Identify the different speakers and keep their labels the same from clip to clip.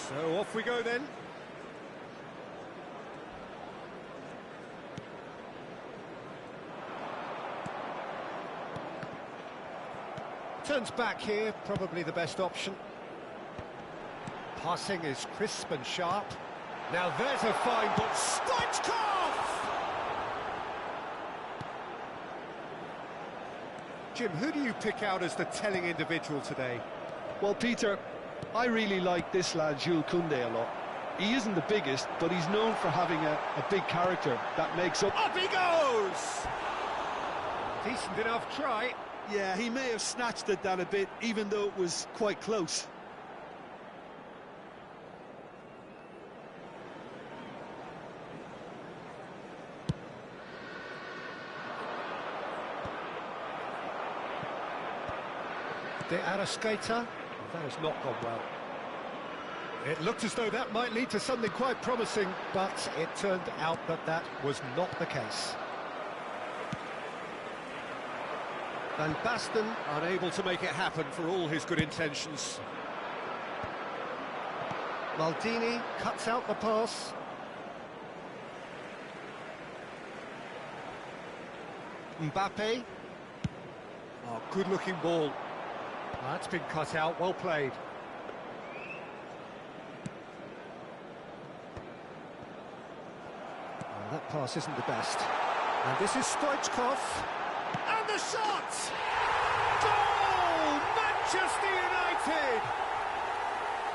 Speaker 1: So off we go then. Turns back here, probably the best option. Passing is crisp and sharp. Now there's a fine ball. Stoichkov! Jim, who do you pick out as the telling individual today?
Speaker 2: Well, Peter, I really like this lad, Jules Koundé, a lot. He isn't the biggest, but he's known for having a big character that makes up...
Speaker 1: Up he goes! Decent enough try.
Speaker 2: Yeah, he may have snatched at that a bit, even though it was quite close.
Speaker 1: De Arrascaeta, that has not gone well. It looked as though that might lead to something quite promising, but it turned out that that was not the case. Van Basten unable to make it happen for all his good intentions. Maldini cuts out the pass. Mbappe. Oh, good-looking ball. That's been cut out, well played. Oh, that pass isn't the best. And this is Stoichkov. And the shot! Goal! Manchester United!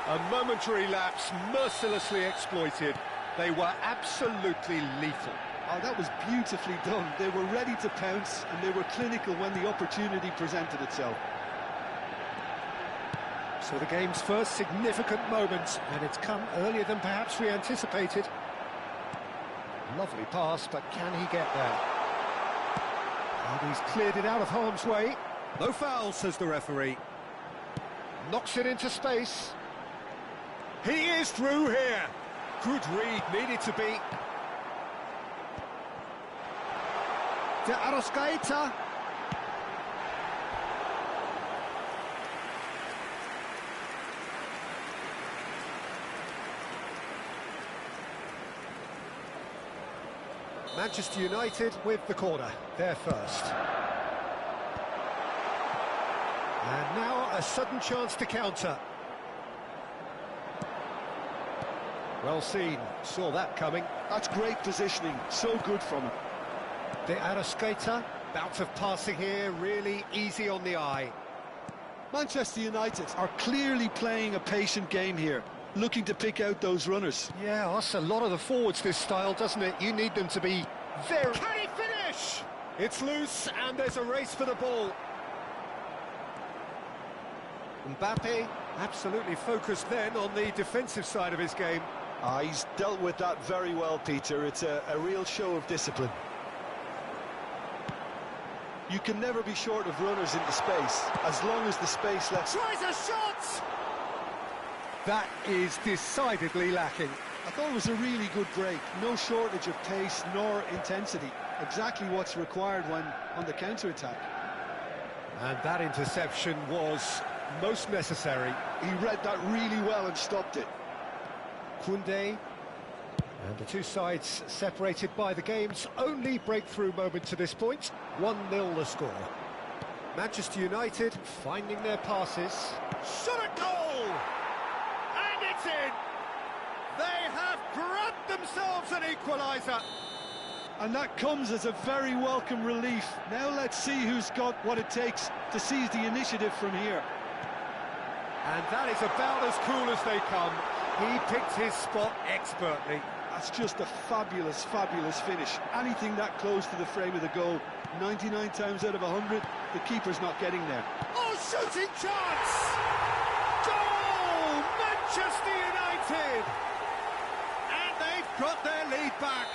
Speaker 1: A momentary lapse, mercilessly exploited. They were absolutely lethal.
Speaker 2: Oh, that was beautifully done. They were ready to pounce, and they were clinical when the opportunity presented itself.
Speaker 1: So the game's first significant moment, and it's come earlier than perhaps we anticipated. Lovely pass, but can he get there? And he's cleared it out of harm's way. No foul, says the referee. Knocks it into space. He is through here. Good read, needed to be. De Arrascaeta. Manchester United with the corner, they're first. And now a sudden chance to counter. Well seen, saw that coming.
Speaker 2: That's great positioning, so good from him.
Speaker 1: De Arrascaeta, bout of passing here, really easy on the eye.
Speaker 2: Manchester United are clearly playing a patient game here, looking to pick out those runners.
Speaker 1: Yeah, that's a lot of the forwards, this style, doesn't it? You need them to be very... Can he finish? It's loose, and there's a race for the ball. Mbappe, absolutely focused then on the defensive side of his game.
Speaker 2: He's dealt with that very well, Peter. It's a real show of discipline. You can never be short of runners into space, as long as the space left...
Speaker 1: Tries a shot! That is decidedly lacking.
Speaker 2: I thought it was a really good break. No shortage of pace nor intensity. Exactly what's required when on the counter-attack.
Speaker 1: And that interception was most necessary.
Speaker 2: He read that really well and stopped it.
Speaker 1: Koundé. And the two sides separated by the game's only breakthrough moment to this point. 1-0 the score. Manchester United finding their passes. Shot at goal! And it's in! They have grabbed themselves an equaliser.
Speaker 2: And that comes as a very welcome relief. Now let's see who's got what it takes to seize the initiative from here.
Speaker 1: And that is about as cool as they come. He picked his spot expertly.
Speaker 2: That's just a fabulous, fabulous finish. Anything that close to the frame of the goal, 99 times out of 100, the keeper's not getting there.
Speaker 1: Oh, shooting chance! Goal! Manchester United! And they've got their lead back.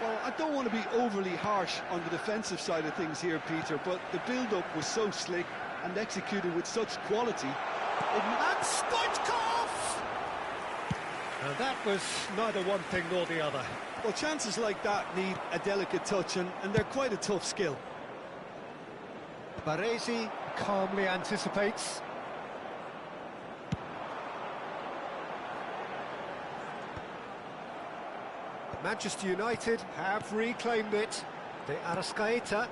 Speaker 2: Well, I don't want to be overly harsh on the defensive side of things here, Peter, but the build-up was so slick and executed with such quality.
Speaker 1: And Stoichkov! And that was neither one thing nor the other.
Speaker 2: Well, chances like that need a delicate touch, and they're quite a tough skill.
Speaker 1: Baresi calmly anticipates. Manchester United have reclaimed it. De Arrascaeta.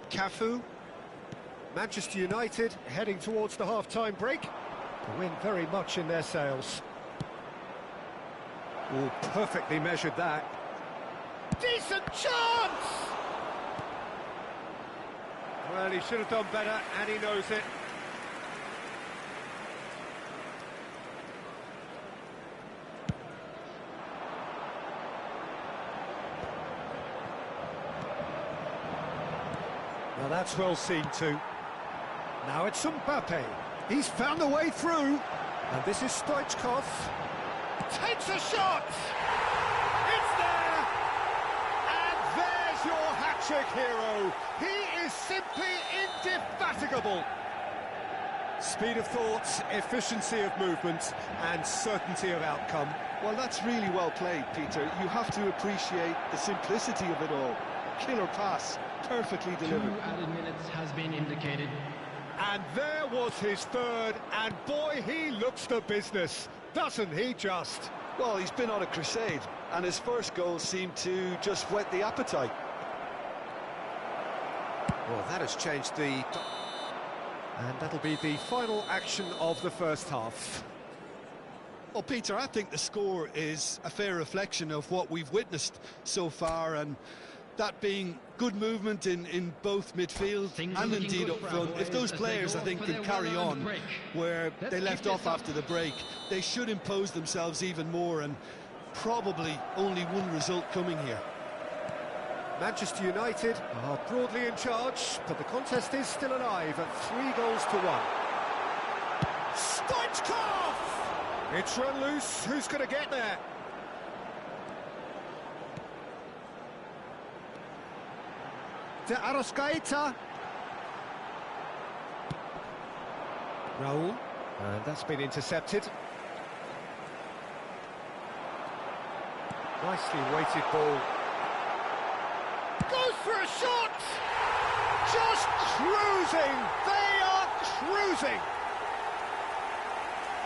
Speaker 1: Cafu. Manchester United heading towards the half-time break. The wind very much in their sails. Oh, perfectly measured that. Decent chance! Well, he should have done better, and he knows it. Well, that's well seen too. Now it's Mbappe. He's found a way through. And this is Stoichkov. Takes a shot! It's there! And there's your hat-trick hero. He is simply indefatigable. Speed of thought, efficiency of movement, and certainty of outcome.
Speaker 2: Well, that's really well played, Peter. You have to appreciate the simplicity of it all. Killer pass, perfectly delivered.
Speaker 3: 2 added minutes has been indicated.
Speaker 1: And there was his third, and boy, he looks the business, doesn't he just?
Speaker 2: Well, he's been on a crusade, and his first goal seemed to just whet the appetite.
Speaker 1: Well, that has changed the... And that'll be the final action of the first half.
Speaker 2: Well, Peter, I think the score is a fair reflection of what we've witnessed so far, and that being good movement in both midfield and indeed up front. If those players, I think, can carry on where they left off after the break, they should impose themselves even more, and probably only one result coming here.
Speaker 1: Manchester United are broadly in charge, but the contest is still alive at 3-1. Stoichkov! It's run loose. Who's going to get there? De Arrascaeta. Raul. And that's been intercepted. Nicely weighted ball. Goes for a shot! Just cruising! They are cruising!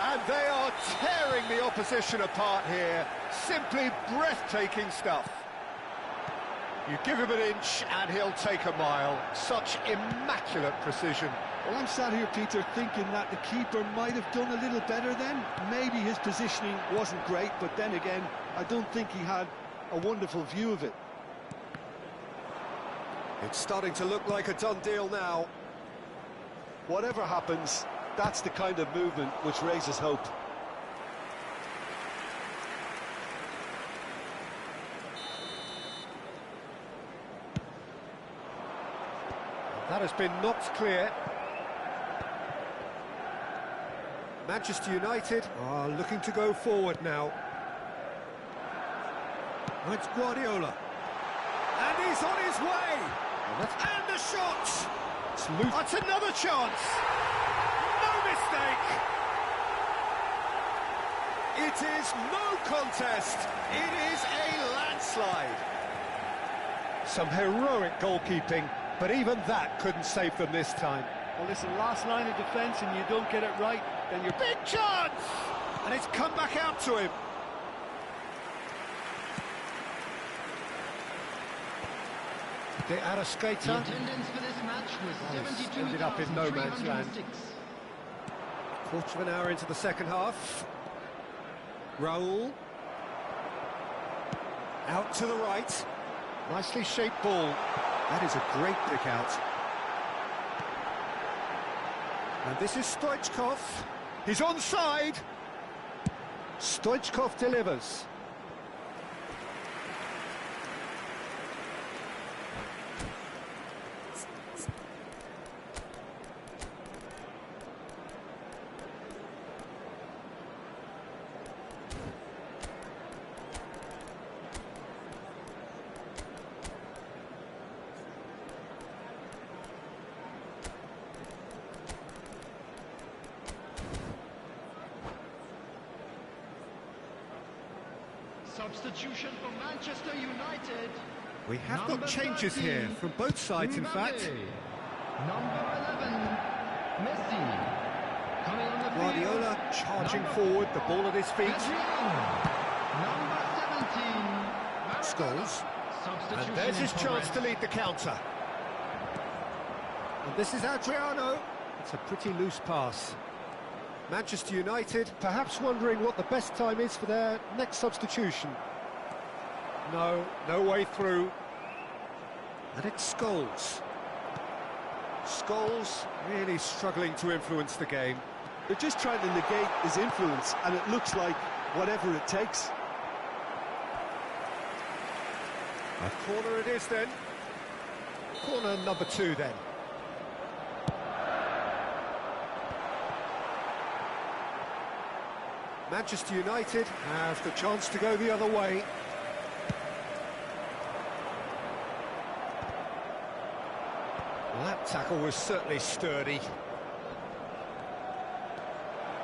Speaker 1: And they are tearing the opposition apart here. Simply breathtaking stuff. You give him an inch and he'll take a mile. Such immaculate precision.
Speaker 2: Well, I'm sat here, Peter, thinking that the keeper might have done a little better then. Maybe his positioning wasn't great, but then again, I don't think he had a wonderful view of it.
Speaker 1: It's starting to look like a done deal now.
Speaker 2: Whatever happens, that's the kind of movement which raises hope.
Speaker 1: That has been knocked clear. Manchester United are looking to go forward now. It's Guardiola. And he's on his way! And the shot! That's another chance! No mistake! It is no contest! It is a landslide! Some heroic goalkeeping, but even that couldn't save them this time.
Speaker 2: Well, listen, last line of defence and you don't get it right, then you're...
Speaker 1: Big chance! And it's come back out to him. De Arrascaeta.
Speaker 3: The attendance for this match was 72,306.
Speaker 1: Ended up in no man's land. Quarter of an hour into the second half. Raul. Out to the right. Nicely shaped ball. That is a great pick out. And this is Stoichkov. He's onside. Stoichkov delivers.
Speaker 3: Substitution for Manchester United.
Speaker 1: We have got changes here from both sides, in fact.
Speaker 3: Number 11, Messi. Coming on the
Speaker 1: Guardiola charging forward, the ball at his feet.
Speaker 3: Number 17.
Speaker 1: Scholes.
Speaker 3: Substitution
Speaker 1: And there's
Speaker 3: in
Speaker 1: his chance
Speaker 3: progress.
Speaker 1: to lead the counter. And this is Adriano. It's a pretty loose pass. Manchester United perhaps wondering what the best time is for their next substitution. No way through. And it's Scholes. Scholes really struggling to influence the game.
Speaker 2: They're just trying to negate his influence, and it looks like whatever it takes.
Speaker 1: A corner it is then. Corner number 2 then. Manchester United have the chance to go the other way. Well, that tackle was certainly sturdy.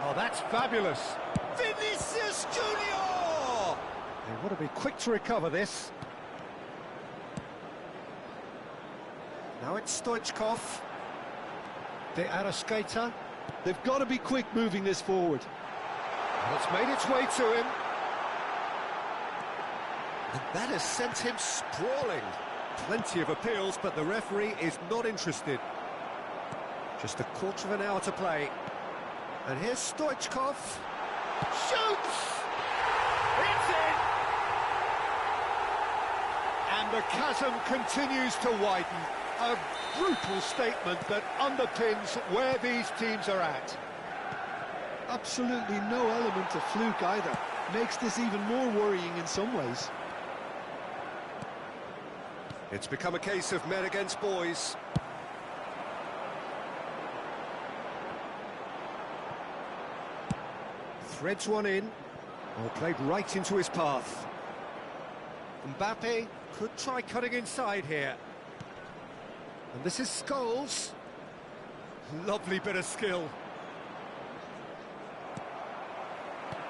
Speaker 1: Oh, that's fabulous. Vinicius Junior! They want to be quick to recover this. Now it's Stoichkov. De Arrascaeta.
Speaker 2: They've got to be quick moving this forward.
Speaker 1: And it's made its way to him. And that has sent him sprawling. Plenty of appeals, but the referee is not interested. Just a quarter of an hour to play. And here's Stoichkov. Shoots! It's in! And the chasm continues to widen. A brutal statement that underpins where these teams are at.
Speaker 2: Absolutely no element of fluke either. Makes this even more worrying in some ways.
Speaker 1: It's become a case of men against boys. Threads one in. Well, played right into his path. Mbappe could try cutting inside here. And this is Scholes. Lovely bit of skill.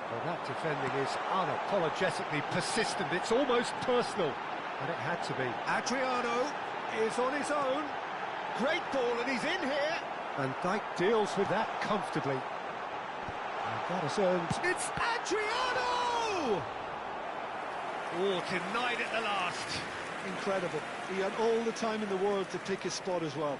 Speaker 1: Well, that defending is unapologetically persistent. It's almost personal. And it had to be. Adriano is on his own. Great ball, and he's in here. And Dijk deals with that comfortably. And that has earned... It's Adriano! Oh, denied at the last.
Speaker 2: Incredible. He had all the time in the world to pick his spot as well.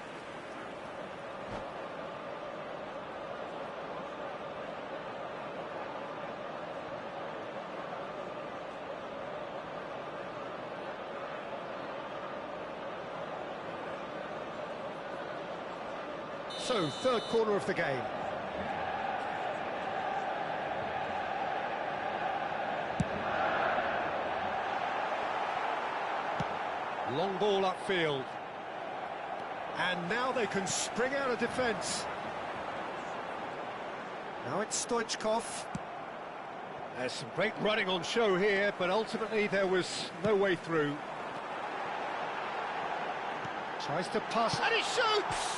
Speaker 1: So, third corner of the game. Long ball upfield. And now they can spring out of defence. Now it's Stoichkov. There's some great running on show here, but ultimately there was no way through. Tries to pass, and he shoots!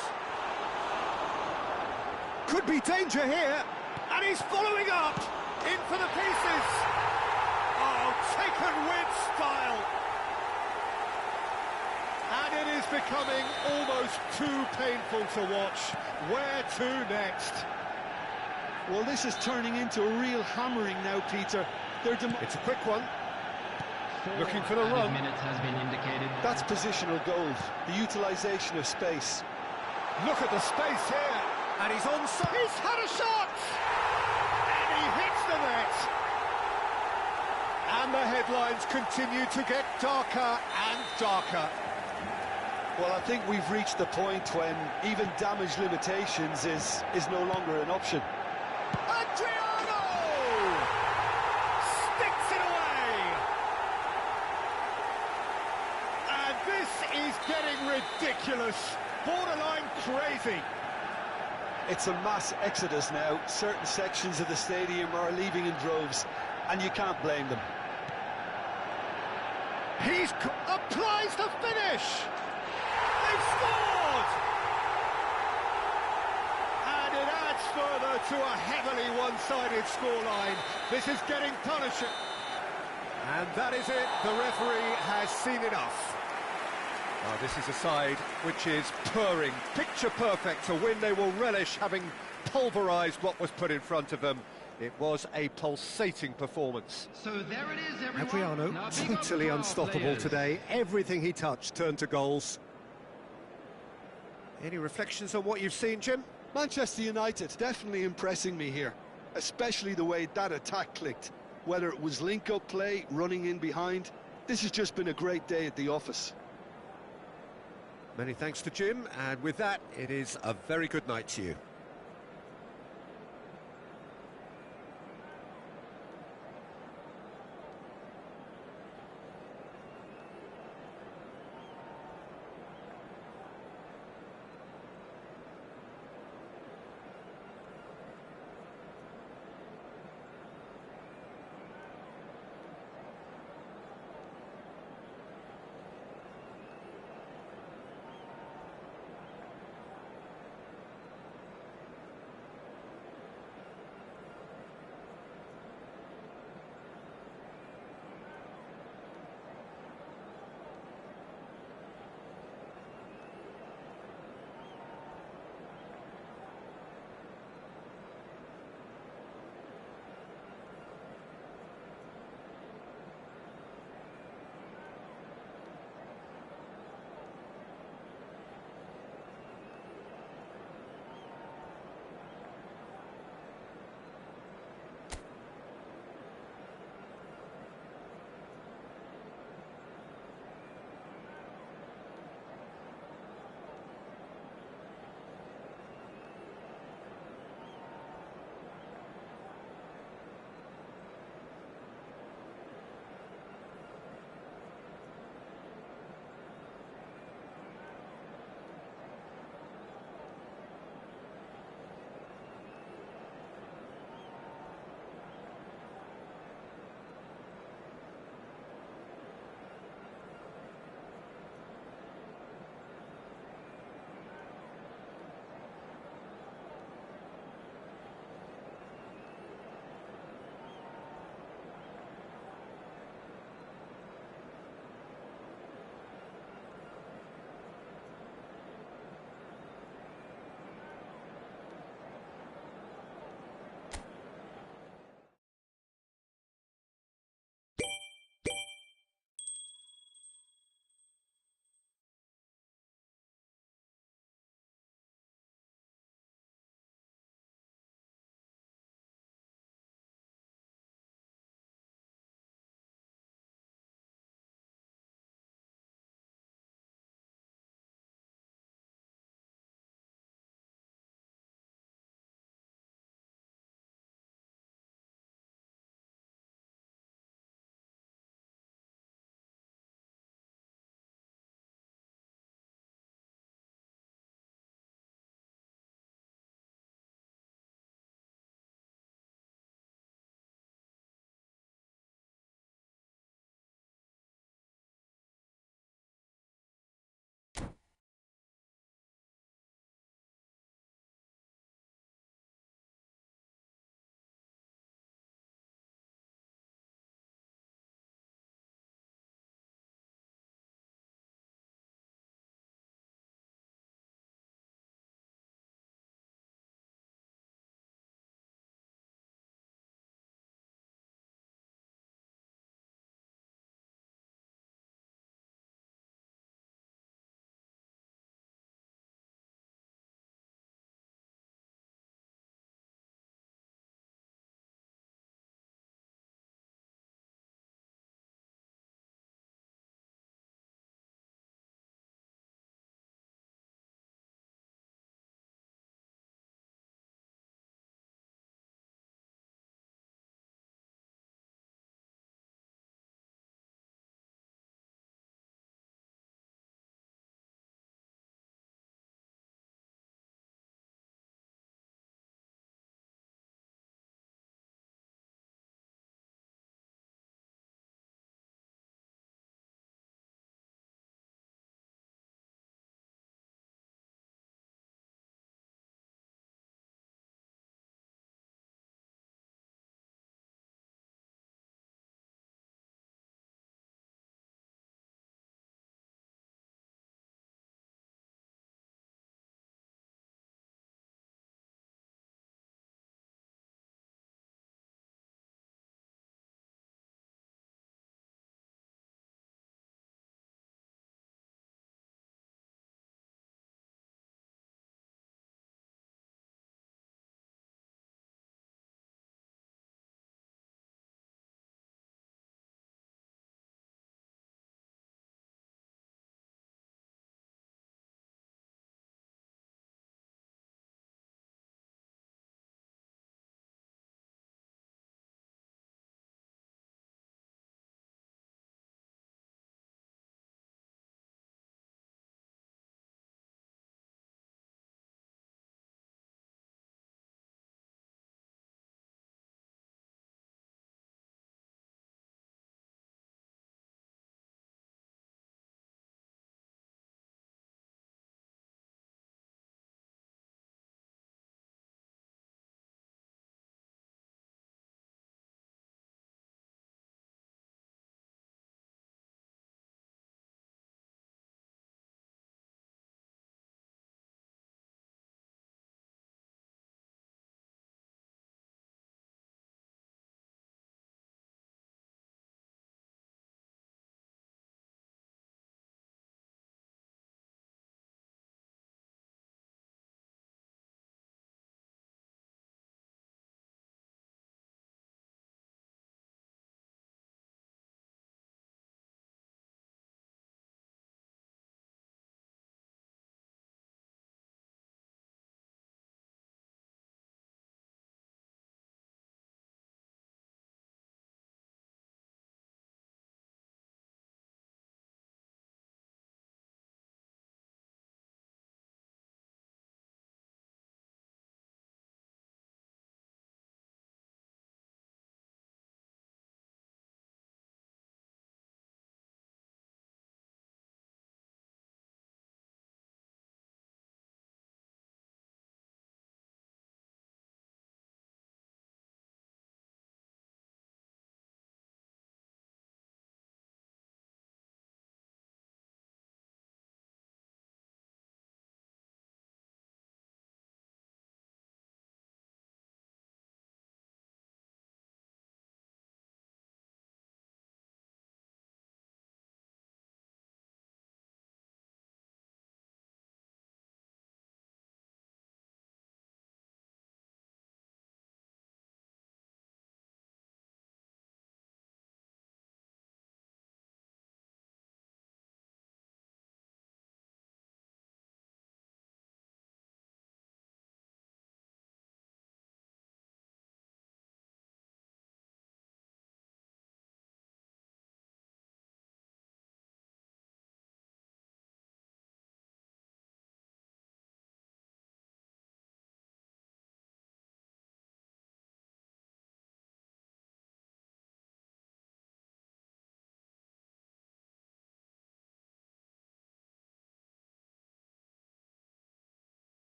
Speaker 1: Could be danger here, and he's following up, in for the pieces. Oh, taken with style. And it is becoming almost too painful to watch. Where to next?
Speaker 2: Well, this is turning into a real hammering now, Peter.
Speaker 1: It's a quick one. Looking for the
Speaker 3: Added
Speaker 1: run.
Speaker 3: minutes has been indicated.
Speaker 2: That's positional gold, the utilisation of space.
Speaker 1: Look at the space here. And he's onside. He's had a shot! And he hits the net. And the headlines continue to get darker and darker.
Speaker 2: Well, I think we've reached the point when even damage limitations is no longer an option.
Speaker 1: Adriano! Sticks it away! And this is getting ridiculous. Borderline crazy.
Speaker 2: It's a mass exodus now. Certain sections of the stadium are leaving in droves, and you can't blame them.
Speaker 1: He's applies the finish! They've scored! And it adds further to a heavily one-sided scoreline. This is getting punishing. And that is it. The referee has seen enough. Oh, this is a side which is purring, picture perfect, a win they will relish, having pulverised what was put in front of them. It was a pulsating performance.
Speaker 3: So there it is, everyone.
Speaker 1: Adriano,
Speaker 3: Now big up
Speaker 1: totally
Speaker 3: for our
Speaker 1: unstoppable
Speaker 3: players.
Speaker 1: today. Everything he touched turned to goals. Any reflections on what you've seen, Jim?
Speaker 2: Manchester United definitely impressing me here, especially the way that attack clicked. Whether it was link-up play, running in behind, this has just been a great day at the office.
Speaker 1: Many thanks to Jim, and with that, it is a very good night to you.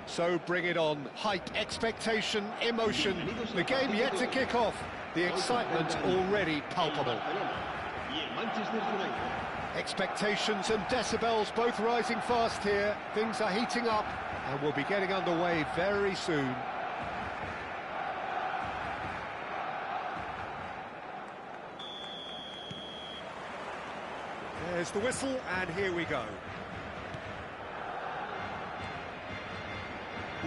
Speaker 1: So bring it on. Hype, expectation, emotion. The game yet to kick off. The excitement already palpable. Expectations and decibels both rising fast here. Things are heating up and we'll be getting underway very soon. There's the whistle and here we go.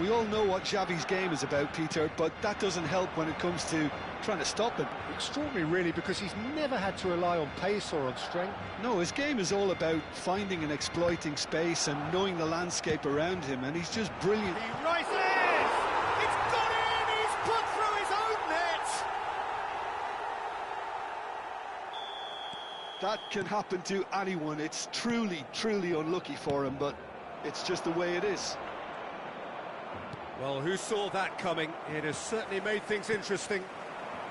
Speaker 2: We all know what Xavi's game is about, Peter, but that doesn't help when it comes to trying to stop him.
Speaker 1: Extraordinary, really, because he's never had to rely on pace or on strength.
Speaker 2: No, his game is all about finding and exploiting space and knowing the landscape around him, and he's just brilliant.
Speaker 1: He rises! It's gone in! He's put through his own net!
Speaker 2: That can happen to anyone. It's truly, truly unlucky for him, but it's just the way it is.
Speaker 1: Well, who saw that coming? It has certainly made things interesting.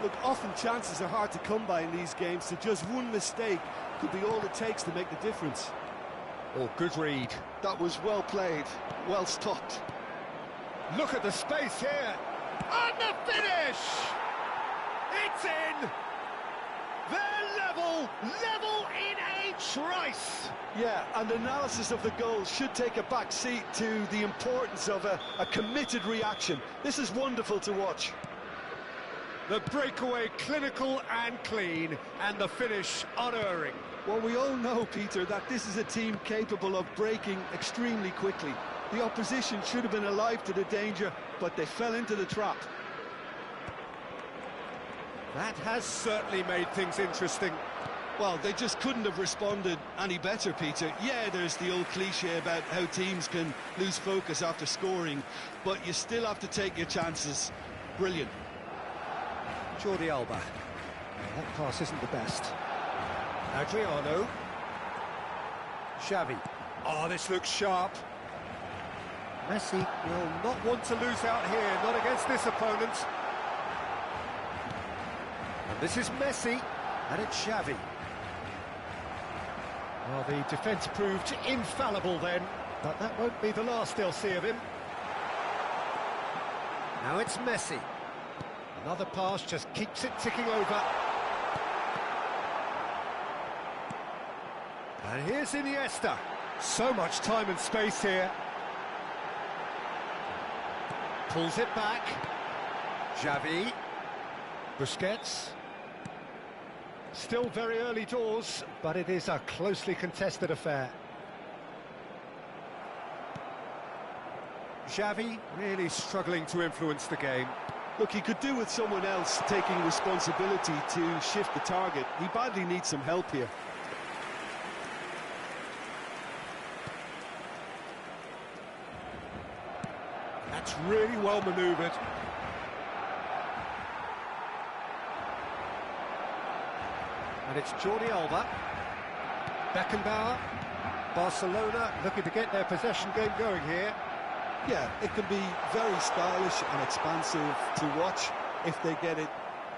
Speaker 4: Look, often chances are hard to come by in these games, so just one mistake could be all it takes to make the difference.
Speaker 1: Oh, good read.
Speaker 2: That was well played, well stopped.
Speaker 1: Look at the space here. And the finish! It's in! They're level in H. Rice.
Speaker 2: Yeah, and analysis of the goal should take a back seat to the importance of a committed reaction. This is wonderful to watch.
Speaker 1: The breakaway clinical and clean, and the finish unerring.
Speaker 2: Well, we all know, Peter, that this is a team capable of breaking extremely quickly. The opposition should have been alive to the danger, but they fell into the trap.
Speaker 1: That has certainly made things interesting.
Speaker 2: Well, they just couldn't have responded any better, Peter. Yeah, there's the old cliche about how teams can lose focus after scoring, but you still have to take your chances. Brilliant.
Speaker 1: Jordi Alba. Well, that pass isn't the best. Adriano. Xavi. Oh, this looks sharp. Messi will not want to lose out here, not against this opponent. And this is Messi, and it's Xavi. Well, the defence proved infallible then, but that won't be the last they'll see of him. Now it's Messi. Another pass just keeps it ticking over. And here's Iniesta. So much time and space here. Pulls it back. Xavi. Busquets. Still very early doors, but it is a closely contested affair. Xavi really struggling to influence the game.
Speaker 4: Look, he could do with someone else taking responsibility to shift the target. He badly needs some help here.
Speaker 1: That's really well manoeuvred. And it's Jordi Alba. Beckenbauer. Barcelona looking to get their possession game going here.
Speaker 4: Yeah, it can be very stylish and expansive to watch if they get it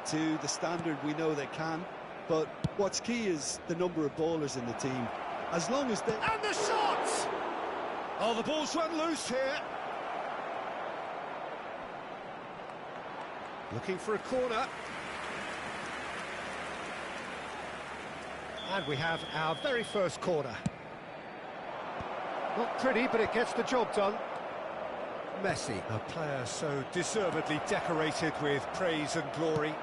Speaker 4: to the standard we know they can. But what's key is the number of ballers in the team. As long as they...
Speaker 1: And the shot! Oh, the ball's run loose here. Looking for a corner. And we have our very first corner. Not pretty, but it gets the job done. Messi, a player so deservedly decorated with praise and glory.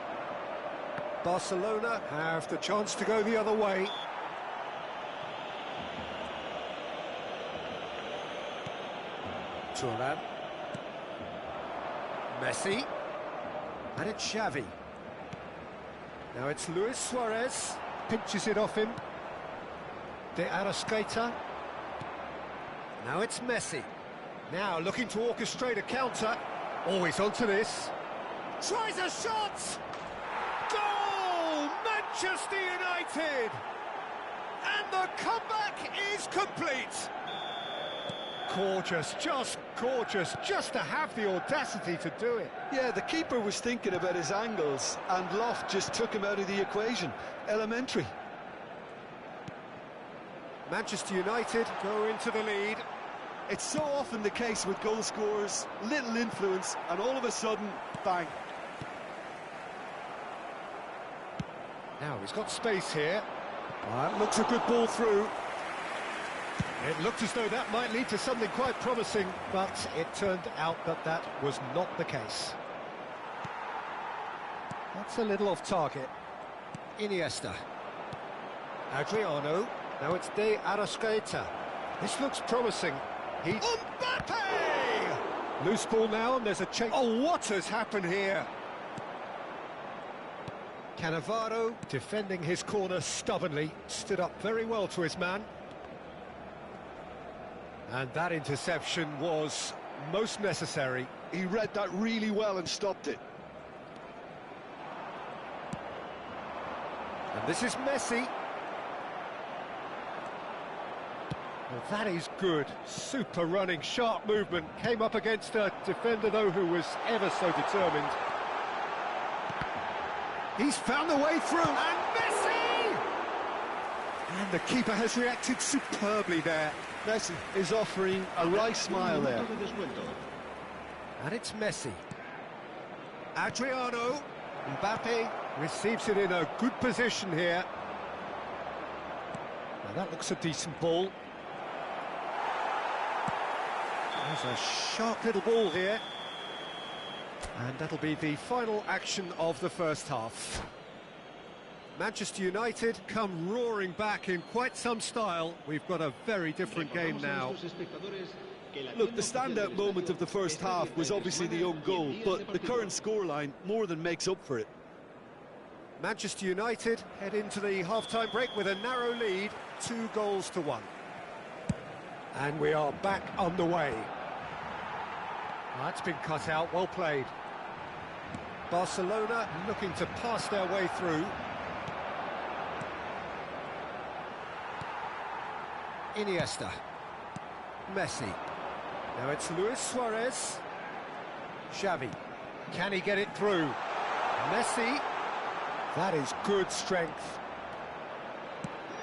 Speaker 1: Barcelona have the chance to go the other way. Thuram. Messi. And it's Xavi. Now it's Luis Suarez. Pinches it off him. De Arrascaeta. Now it's Messi. Now looking to orchestrate a counter. Always onto this. Tries a shot! Goal! Manchester United! And the comeback is complete! Gorgeous, just to have the audacity to do it.
Speaker 4: Yeah, the keeper was thinking about his angles, and Loft just took him out of the equation. Elementary.
Speaker 1: Manchester United go into the lead.
Speaker 4: It's so often the case with goal scorers, little influence, and all of a sudden, bang.
Speaker 1: Now he's got space here. That looks a good ball through. It looked as though that might lead to something quite promising, but it turned out that that was not the case. That's a little off target. Iniesta. Adriano. Now it's De Arrascaeta. This looks promising. Mbappe! Loose ball now, and there's a change. Oh, what has happened here? Cannavaro, defending his corner stubbornly, stood up very well to his man. And that interception was most necessary.
Speaker 4: He read that really well and stopped it.
Speaker 1: And this is Messi. Well, that is good. Super running, sharp movement. Came up against a defender, though, who was ever so determined. He's found the way through, and Messi! And the keeper has reacted superbly there.
Speaker 4: Messi is offering a wry smile there.
Speaker 1: And it's Messi. Adriano. Mbappe receives it in a good position here. Now that looks a decent ball. There's a sharp little ball here. And that'll be the final action of the first half. Manchester United come roaring back in quite some style. We've got a very different game now.
Speaker 4: Look, the standout moment of the first half was obviously the own goal, but the current scoreline more than makes up for it.
Speaker 1: Manchester United head into the half-time break with a narrow lead, 2-1. And we are back underway. That's been cut out, well played. Barcelona looking to pass their way through. Iniesta. Messi. Now it's Luis Suarez. Xavi. Can he get it through? Messi. That is good strength.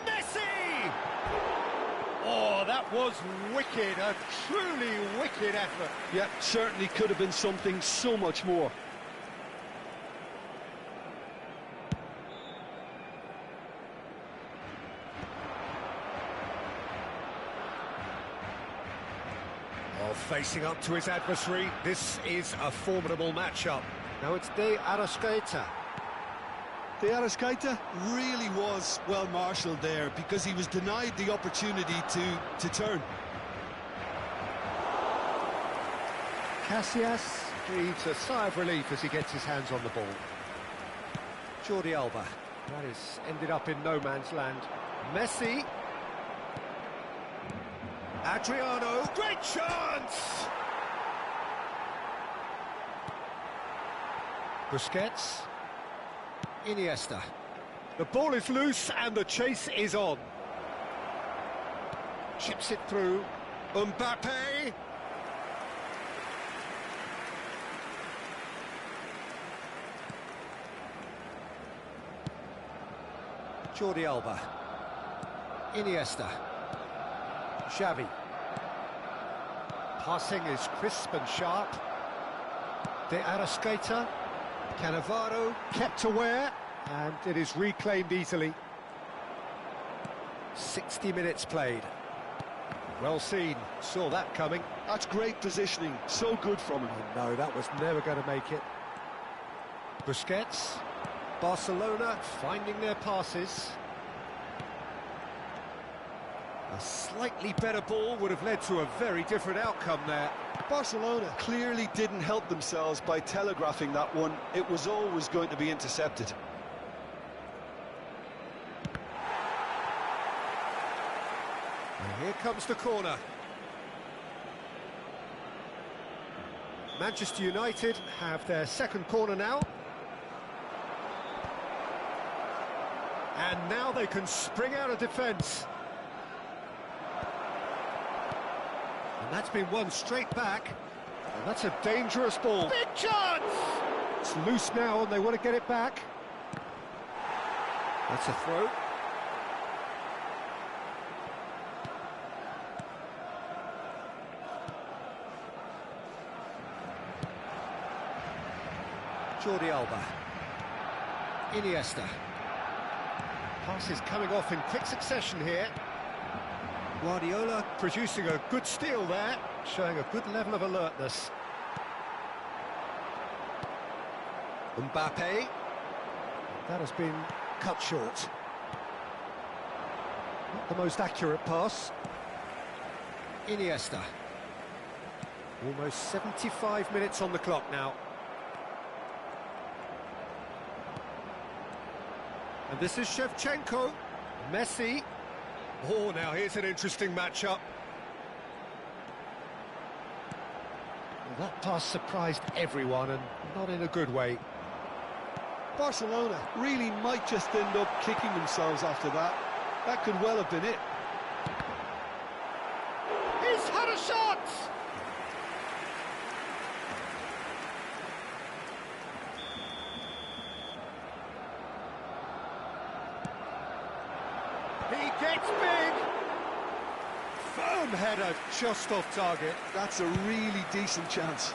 Speaker 1: Messi! Oh, that was wicked. A truly wicked effort.
Speaker 4: Yeah, certainly could have been something so much more.
Speaker 1: Facing up to his adversary, this is a formidable matchup. Now it's De Arrascaeta.
Speaker 4: De Arrascaeta
Speaker 2: Really was well marshalled there because he was denied the opportunity to turn.
Speaker 1: Casillas breathes a sigh of relief as he gets his hands on the ball. Jordi Alba. That is ended up in no man's land. Messi. Adriano, great chance! Busquets. Iniesta. The ball is loose and the chase is on. Chips it through. Mbappe. Jordi Alba. Iniesta. Xavi. Passing is crisp and sharp. De Arrascaeta. Cannavaro kept aware, and it is reclaimed easily. 60 minutes played. Well seen, saw that coming.
Speaker 4: That's great positioning, so good from him.
Speaker 1: Oh, no, that was never going to make it. Busquets. Barcelona finding their passes. A slightly better ball would have led to a very different outcome there.
Speaker 4: Barcelona clearly didn't help themselves by telegraphing that one. It was always going to be intercepted.
Speaker 1: And here comes the corner. Manchester United have their second corner now. And now they can spring out of defence. And that's been won straight back. And that's a dangerous ball. Big chance! It's loose now and they want to get it back. That's a throw. Jordi Alba. Iniesta. Passes coming off in quick succession here. Guardiola producing a good steal there, showing a good level of alertness. Mbappe. That has been cut short. Not the most accurate pass. Iniesta. Almost 75 minutes on the clock now. And this is Shevchenko. Messi. Oh, now here's an interesting matchup. Well, that pass surprised everyone, and not in a good way.
Speaker 4: Barcelona really might just end up kicking themselves after that. That could well have been it.
Speaker 1: He's had a shot! He gets big! Firm header just off target.
Speaker 4: That's a really decent chance.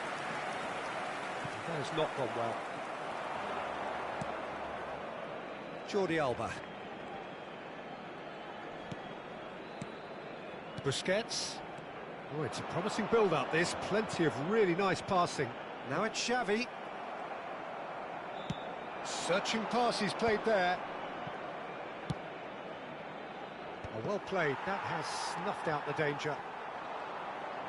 Speaker 1: That has not gone well. Jordi Alba. Busquets. Oh, it's a promising build-up, this. Plenty of really nice passing. Now it's Xavi. Searching pass he's played there. Oh, well played. That has snuffed out the danger.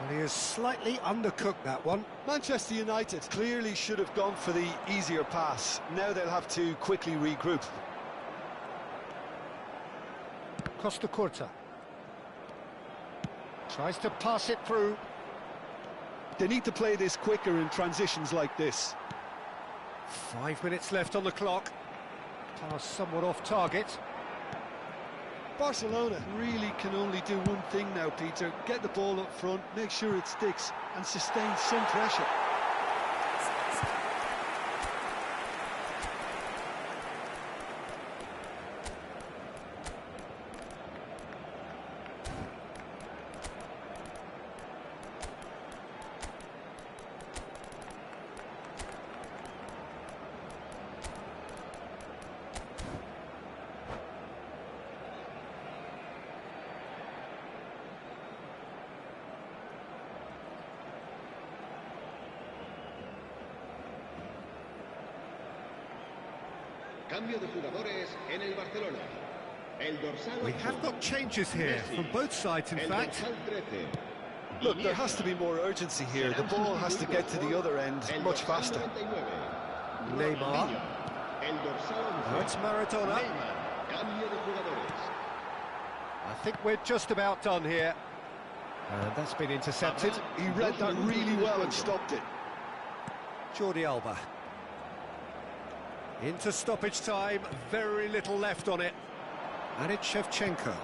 Speaker 1: And he has slightly undercooked that one.
Speaker 4: Manchester United clearly should have gone for the easier pass. Now they'll have to quickly regroup.
Speaker 1: Costa Curta. Tries to pass it through.
Speaker 4: They need to play this quicker in transitions like this.
Speaker 1: 5 minutes left on the clock. Pass somewhat off target.
Speaker 4: Barcelona really can only do one thing now, Peter. Get the ball up front, make sure it sticks, and sustain some pressure.
Speaker 5: Cambio de jugadores en el Barcelona. El dorsal
Speaker 1: We have got changes here from both sides, in
Speaker 5: el
Speaker 1: fact.
Speaker 5: dorsal 13.
Speaker 4: Look, there has to be more urgency here. The ball has to get to the other end
Speaker 5: El
Speaker 4: much
Speaker 5: dorsal
Speaker 4: faster.
Speaker 5: 99.
Speaker 1: Neymar.
Speaker 5: El dorsal 11.
Speaker 1: Now it's Maradona.
Speaker 5: Neymar. Cambio de jugadores.
Speaker 1: I think we're just about done here. And that's been intercepted.
Speaker 4: He read that really well and stopped it.
Speaker 1: Jordi Alba. Into stoppage time, very little left on it. And it's Shevchenko.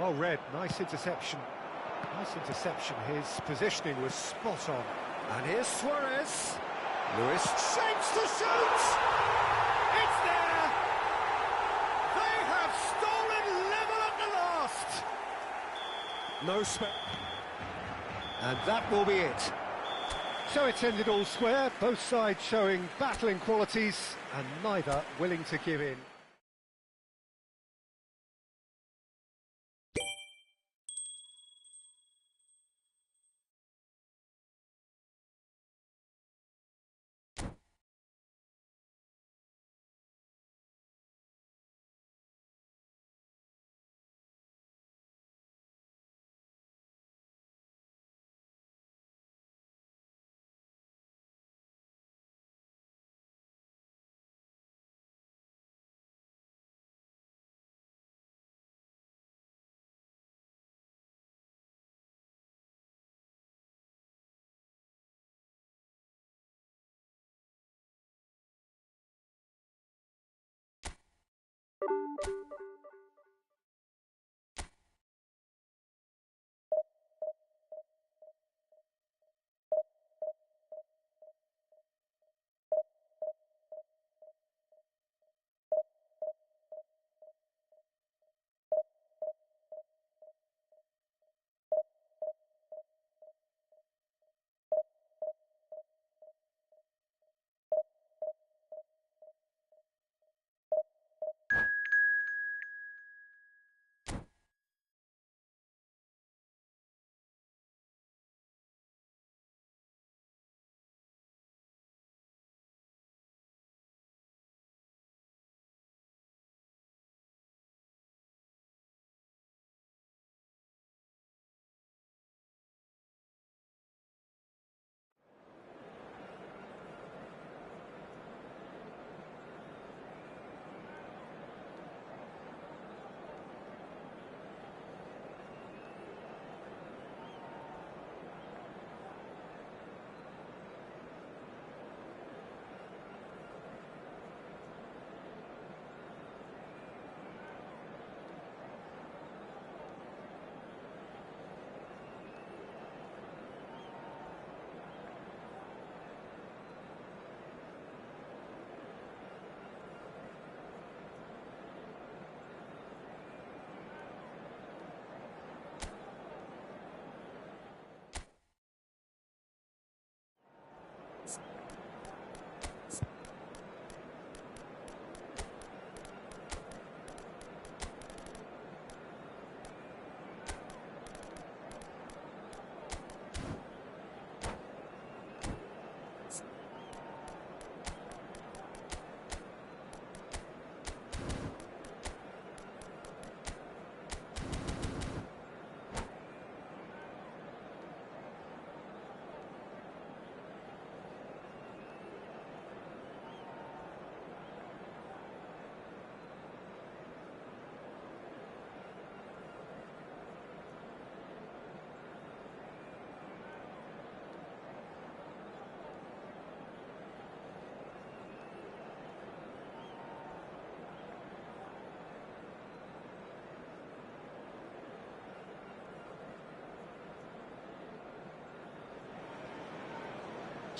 Speaker 1: Well read, nice interception. Nice interception, his positioning was spot on. And here's Suarez. Lewis shapes to shoot! It's there! They have stolen level at the last! No spare. And that will be it. So it's ended all square, both sides showing battling qualities and neither willing to give in.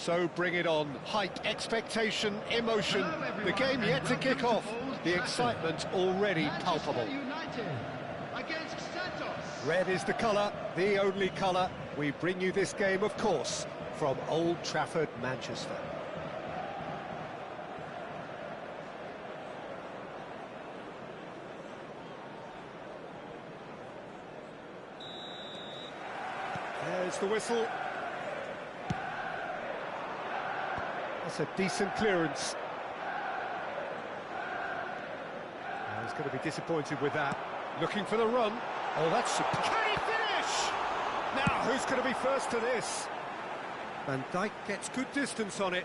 Speaker 1: So bring it on. Hype, expectation, emotion. The game yet to kick off. The excitement already palpable.
Speaker 3: United against Santos.
Speaker 1: Red is the colour, the only colour. We bring you this game, of course, from Old Trafford, Manchester. There's the whistle. That's a decent clearance. Oh, he's going to be disappointed with that. Looking for the run. Oh, that's... Can he finish? Now, who's going to be first to this? Van Dijk gets good distance on it.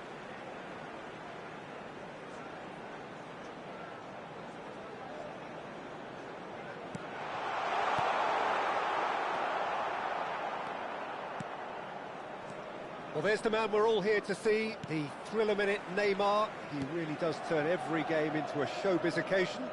Speaker 1: Well, there's the man we're all here to see, the thriller-minute Neymar. He really does turn every game into a showbiz occasion.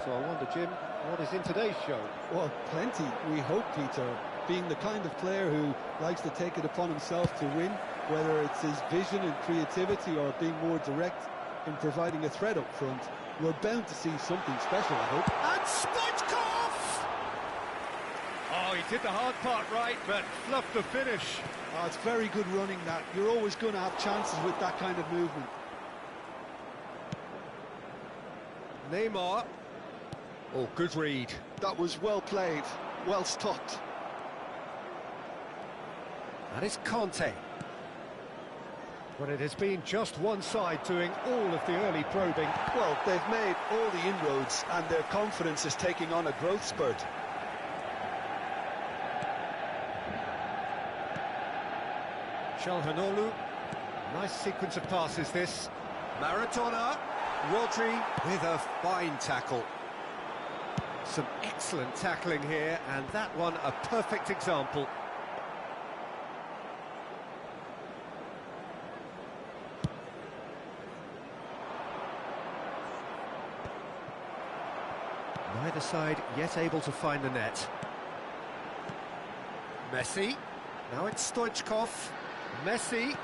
Speaker 1: So I wonder, Jim, what is in today's show?
Speaker 4: Well, plenty, we hope, Peter. Being the kind of player who likes to take it upon himself to win, whether it's his vision and creativity or being more direct in providing a threat up front, we're bound to see something special, I hope.
Speaker 1: And Stoichkov! Oh, he did the hard part right, but fluffed the finish.
Speaker 4: Oh, it's very good running, that. You're always going to have chances with that kind of movement.
Speaker 1: Neymar. Oh, good read.
Speaker 4: That was well played, well stopped.
Speaker 1: That is Conte. Well, it has been just one side doing all of the early probing.
Speaker 4: Well, they've made all the inroads and their confidence is taking on a growth spurt.
Speaker 1: Çalhanoğlu. Nice sequence of passes, this. Maradona. Rodri with a fine tackle. Some excellent tackling here, and that one a perfect example. Neither side yet able to find the net. Messi. Now it's Stoichkov. Messi.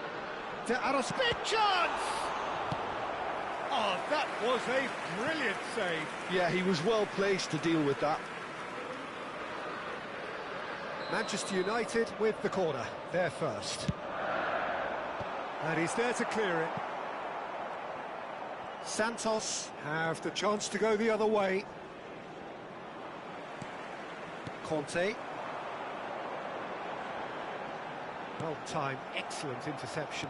Speaker 1: To Aros. Big chance! Oh, that was a brilliant save.
Speaker 4: Yeah, he was well placed to deal with that.
Speaker 1: Manchester United with the corner. They're first. And he's there to clear it. Santos have the chance to go the other way. Conte. Well timed, excellent interception.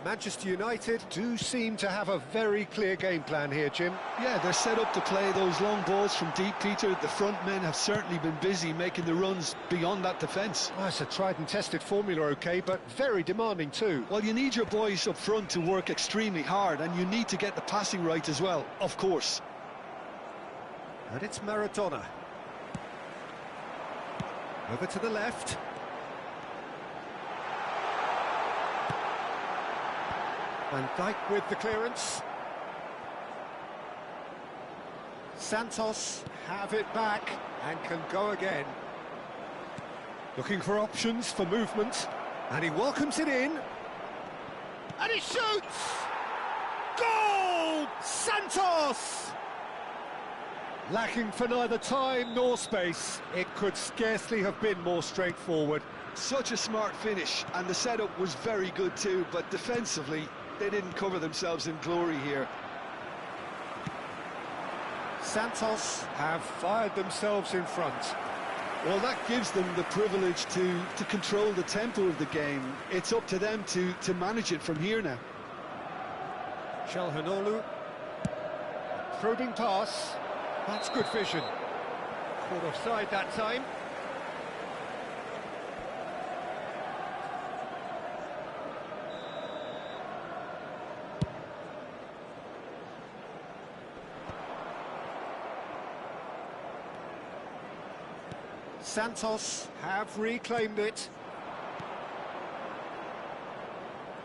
Speaker 1: Manchester United do seem to have a very clear game plan here, Jim.
Speaker 4: Yeah, they're set up to play those long balls from deep, Peter. The front men have certainly been busy making the runs beyond that defence.
Speaker 1: Well, it's a tried and tested formula, OK, but very demanding too.
Speaker 4: Well, you need your boys up front to work extremely hard, and you need to get the passing right as well, of course.
Speaker 1: And it's Maradona. Over to the left. Van Dijk with the clearance. Santos have it back and can go again. Looking for options for movement. And he welcomes it in. And he shoots! Goal! Santos! Lacking for neither time nor space. It could scarcely have been more straightforward.
Speaker 4: Such a smart finish, and the setup was very good too, but defensively, they didn't cover themselves in glory here.
Speaker 1: Santos have fired themselves in front.
Speaker 4: Well, that gives them the privilege to control the tempo of the game. It's up to them to manage it from here now.
Speaker 1: Çalhanoğlu. Probing pass. That's good vision. Caught offside that time. Santos have reclaimed it.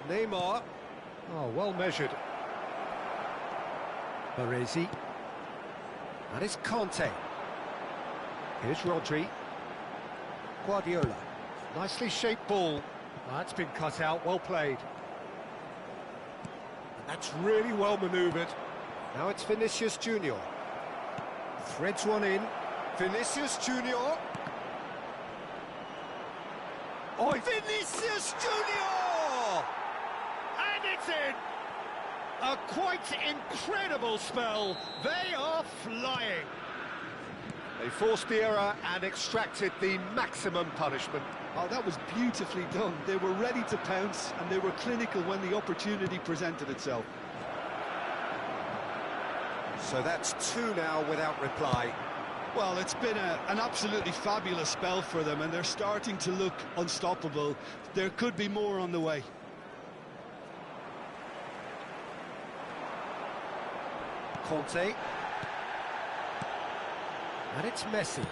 Speaker 1: Neymar. Oh, well measured. Baresi. That is Conte. Here's Rodri. Guardiola. Nicely shaped ball. That's been cut out, well played. And that's really well manoeuvred. Now it's Vinicius Junior. Threads one in. Vinicius Junior. Oh, Vinicius Junior! And it's in! A quite incredible spell. They are flying. They forced the error and extracted the maximum punishment.
Speaker 4: Oh, that was beautifully done. They were ready to pounce, and they were clinical when the opportunity presented itself.
Speaker 1: So that's two now without reply.
Speaker 2: Well, it's been an absolutely fabulous spell for them, and they're starting to look unstoppable. There could be more on the way.
Speaker 1: Conte. And it's Messi.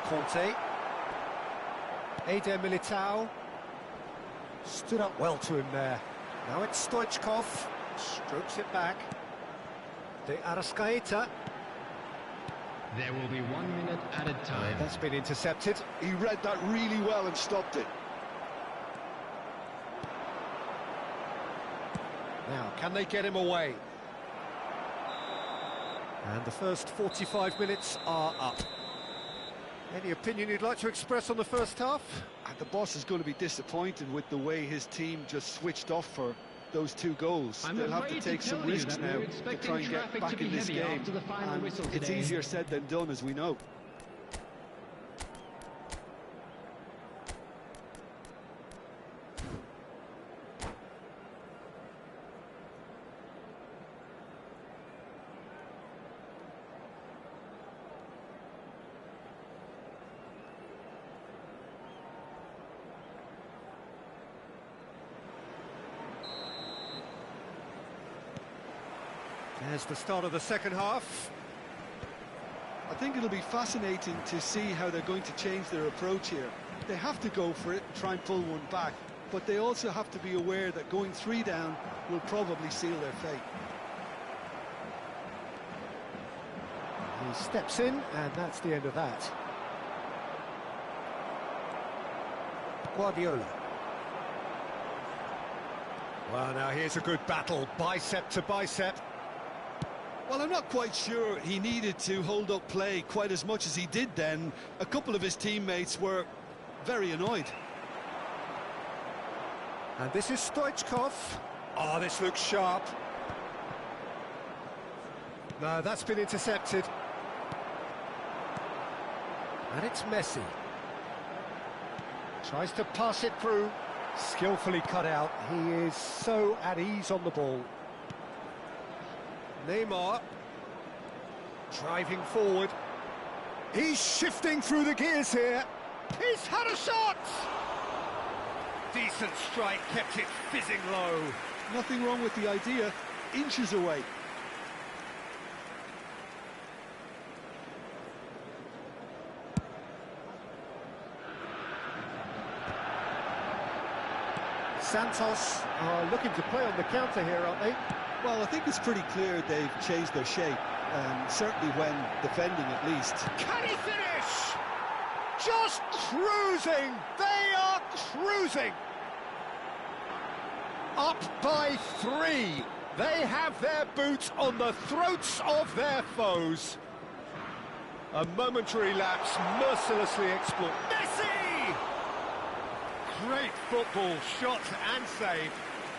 Speaker 1: Conte. Eder Militao. Stood up well to him there. Now it's Stoichkov. Strokes it back. De Arrascaeta.
Speaker 3: There will be 1 minute added time.
Speaker 1: That's been intercepted.
Speaker 4: He read that really well and stopped it.
Speaker 1: Now, can they get him away? And the first 45 minutes are up. Any opinion you'd like to express on the first half?
Speaker 4: And the boss is going to be disappointed with the way his team just switched off for those two goals. They'll have to take some risks now to try and get back in this game. And it's easier said than done, as we know.
Speaker 1: There's the start of the second half.
Speaker 4: I think it'll be fascinating to see how they're going to change their approach here. They have to go for it and try and pull one back, but they also have to be aware that going 3 down will probably seal their fate.
Speaker 1: He steps in, and that's the end of that. Guardiola. Well, now here's a good battle, bicep to bicep.
Speaker 2: Well, I'm not quite sure he needed to hold up play quite as much as he did then. A couple of his teammates were very annoyed.
Speaker 1: And this is Stoichkov. Oh, this looks sharp. No, that's been intercepted. And it's Messi. Tries to pass it through. Skillfully cut out. He is so at ease on the ball. Neymar. Driving forward. He's shifting through the gears here. He's had a shot! Decent strike, kept it fizzing low.
Speaker 4: Nothing wrong with the idea. Inches away.
Speaker 1: Santos are looking to play on the counter here, aren't they?
Speaker 4: Well, I think it's pretty clear they've changed their shape, certainly when defending at least.
Speaker 1: Can he finish? Just cruising! They are cruising! Up by 3. They have their boots on the throats of their foes. A momentary lapse mercilessly exploited. Messi! Great football, shot and save.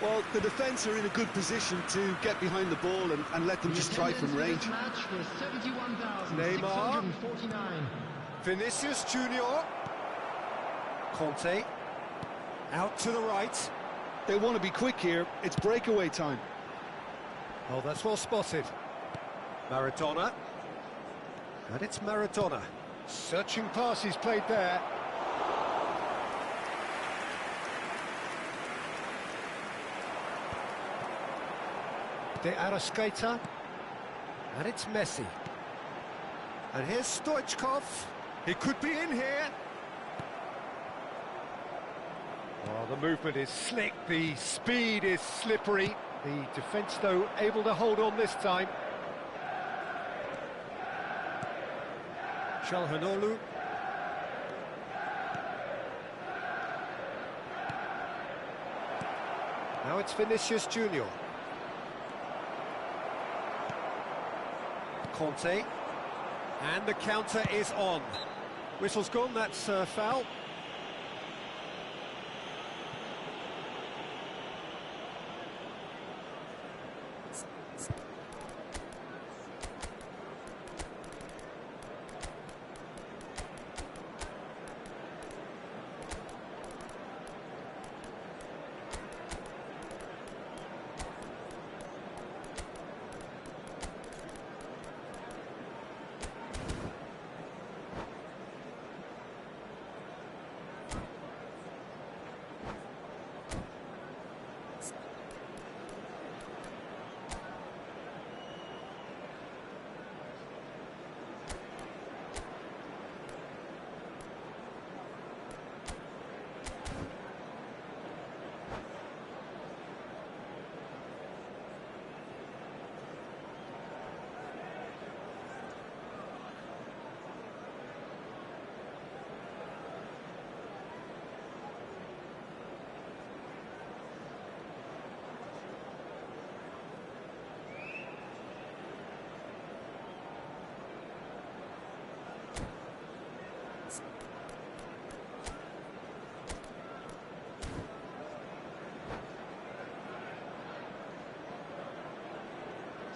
Speaker 4: Well, the defence are in a good position to get behind the ball and let them just try from range.
Speaker 1: Neymar. Vinicius Junior. Conte. Out to the right.
Speaker 4: They want to be quick here. It's breakaway time.
Speaker 1: Oh, that's well spotted. Maradona. And it's Maradona. Searching pass he's played there. De Arrascaeta. And it's Messi. And here's Stoichkov. He could be in here. Oh, the movement is slick, the speed is slippery. The defence, though, able to hold on this time. Çalhanoğlu. Now it's Vinicius Junior. Conte. And the counter is on. Whistle's gone, that's foul.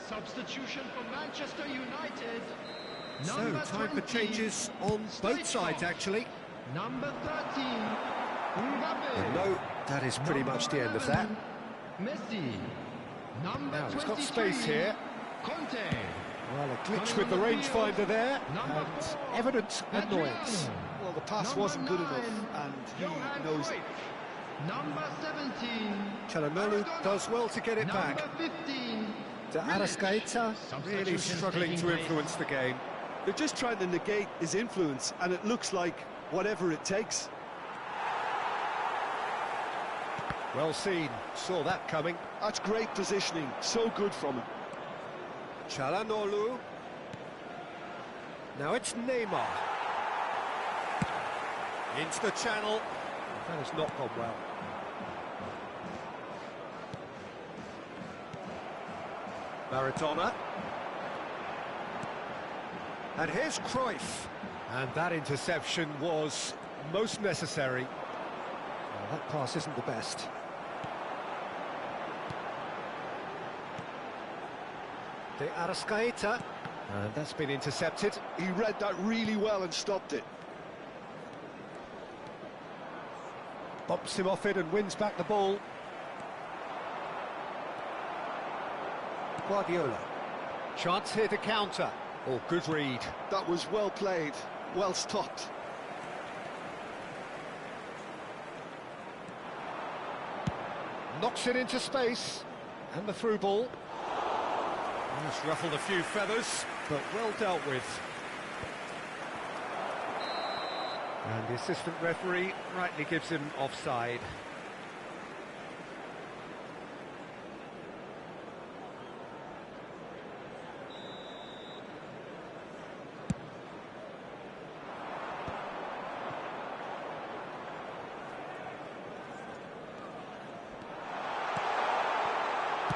Speaker 3: Substitution for Manchester United.
Speaker 1: So,
Speaker 3: Number
Speaker 1: time for
Speaker 3: 20,
Speaker 1: changes on both sides, actually.
Speaker 3: Number 13, Mbappe.
Speaker 1: And no, that is pretty much the end of that.
Speaker 3: Messi. Number
Speaker 1: Now, he's
Speaker 3: 23,
Speaker 1: got space here.
Speaker 3: Conte.
Speaker 1: Well, a glitch with the rangefinder there, and evident annoyance.
Speaker 4: Well, the pass
Speaker 3: Number
Speaker 4: wasn't good
Speaker 3: 9,
Speaker 4: enough, and he
Speaker 3: Johan
Speaker 4: knows it.
Speaker 3: Cruyff. Number 17,
Speaker 1: Çalhanoğlu
Speaker 3: Maradona.
Speaker 1: does well to get it back.
Speaker 3: Number 15,
Speaker 1: De Arrascaeta really struggling to influence the game.
Speaker 4: They're just trying to negate his influence, and it looks like whatever it takes.
Speaker 1: Well seen, saw that coming.
Speaker 4: That's great positioning, so good from him.
Speaker 1: Çalhanoğlu. Now it's Neymar. Into the channel. That has not gone well. Maradona. And here's Cruyff. And that interception was most necessary. Well, that pass isn't the best. De Arrascaeta. And that's been intercepted.
Speaker 4: He read that really well and stopped it.
Speaker 1: Bumps him off it and wins back the ball. Guardiola. Chance here to counter. Oh, good read.
Speaker 4: That was well played, well stopped.
Speaker 1: Knocks it into space. And the through ball. Just ruffled a few feathers, but well dealt with. And the assistant referee rightly gives him offside.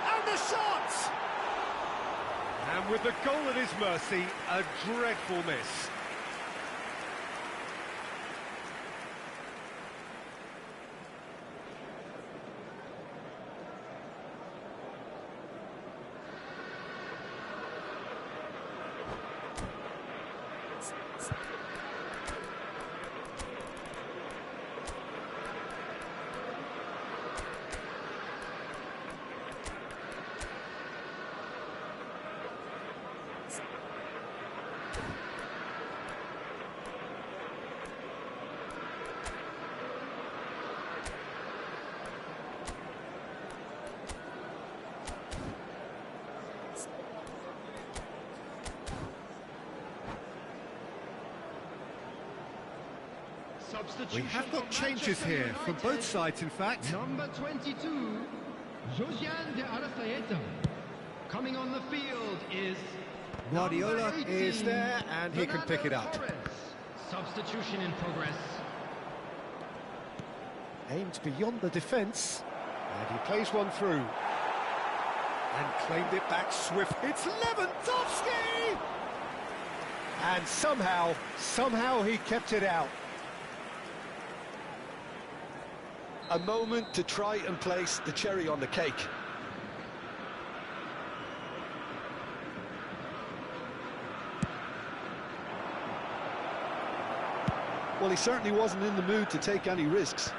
Speaker 1: And the shot! And with the goal at his mercy, a dreadful miss. We have got changes here from both sides, in fact.
Speaker 3: Number 22, Josiane de Arrascaeta. Coming on the field is
Speaker 1: Guardiola
Speaker 3: number 18,
Speaker 1: is there, and he can pick it up.
Speaker 3: Torres. Substitution in progress.
Speaker 1: Aimed beyond the defence, And he plays one through. And claimed it back swift. It's Lewandowski! And somehow he kept it out.
Speaker 4: A moment to try and place the cherry on the cake. Well, he certainly wasn't in the mood to take any risks.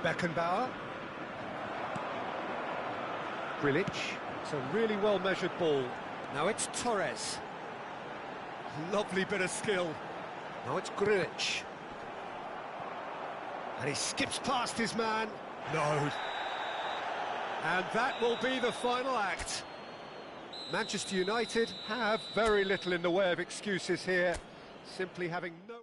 Speaker 1: Beckenbauer. Grilic. It's a really well-measured ball. Now it's Torres. Lovely bit of skill. Now it's Grilic. And he skips past his man. No. And that will be the final act. Manchester United have very little in the way of excuses here. Simply having no...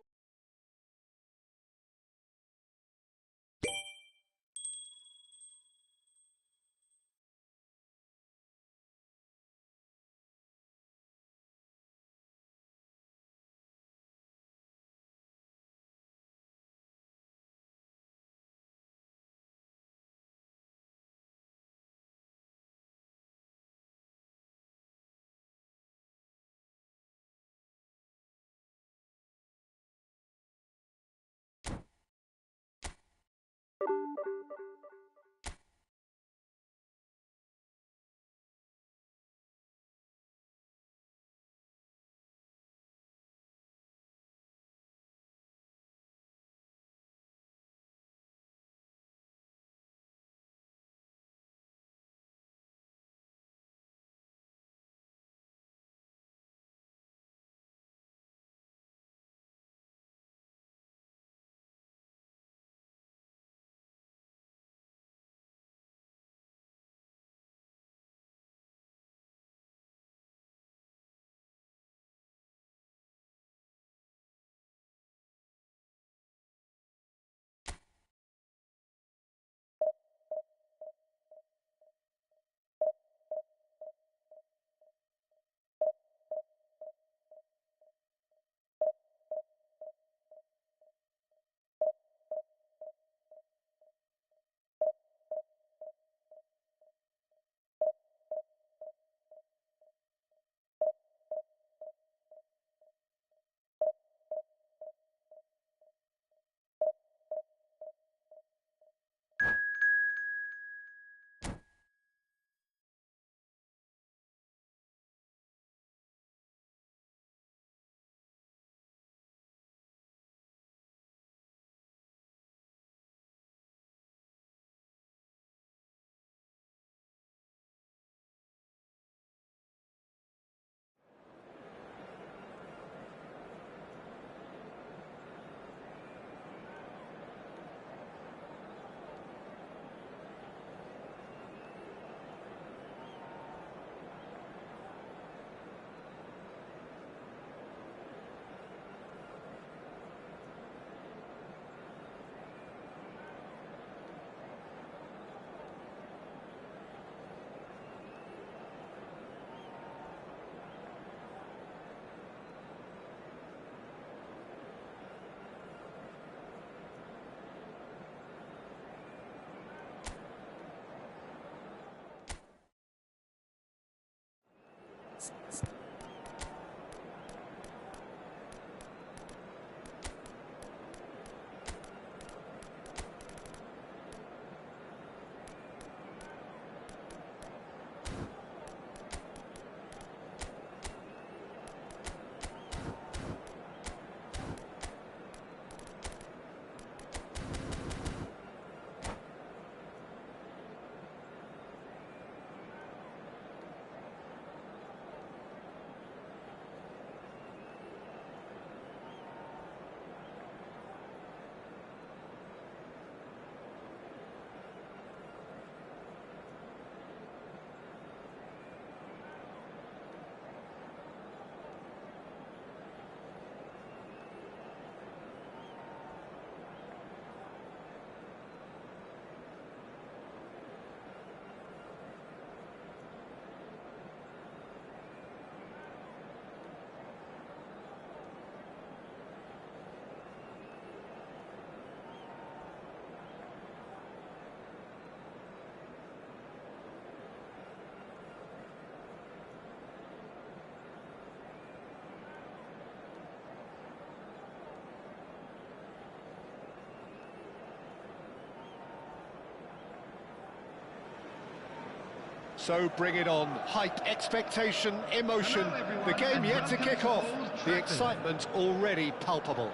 Speaker 1: So bring it on. Hype, expectation, emotion. The game yet to kick off. The excitement already palpable.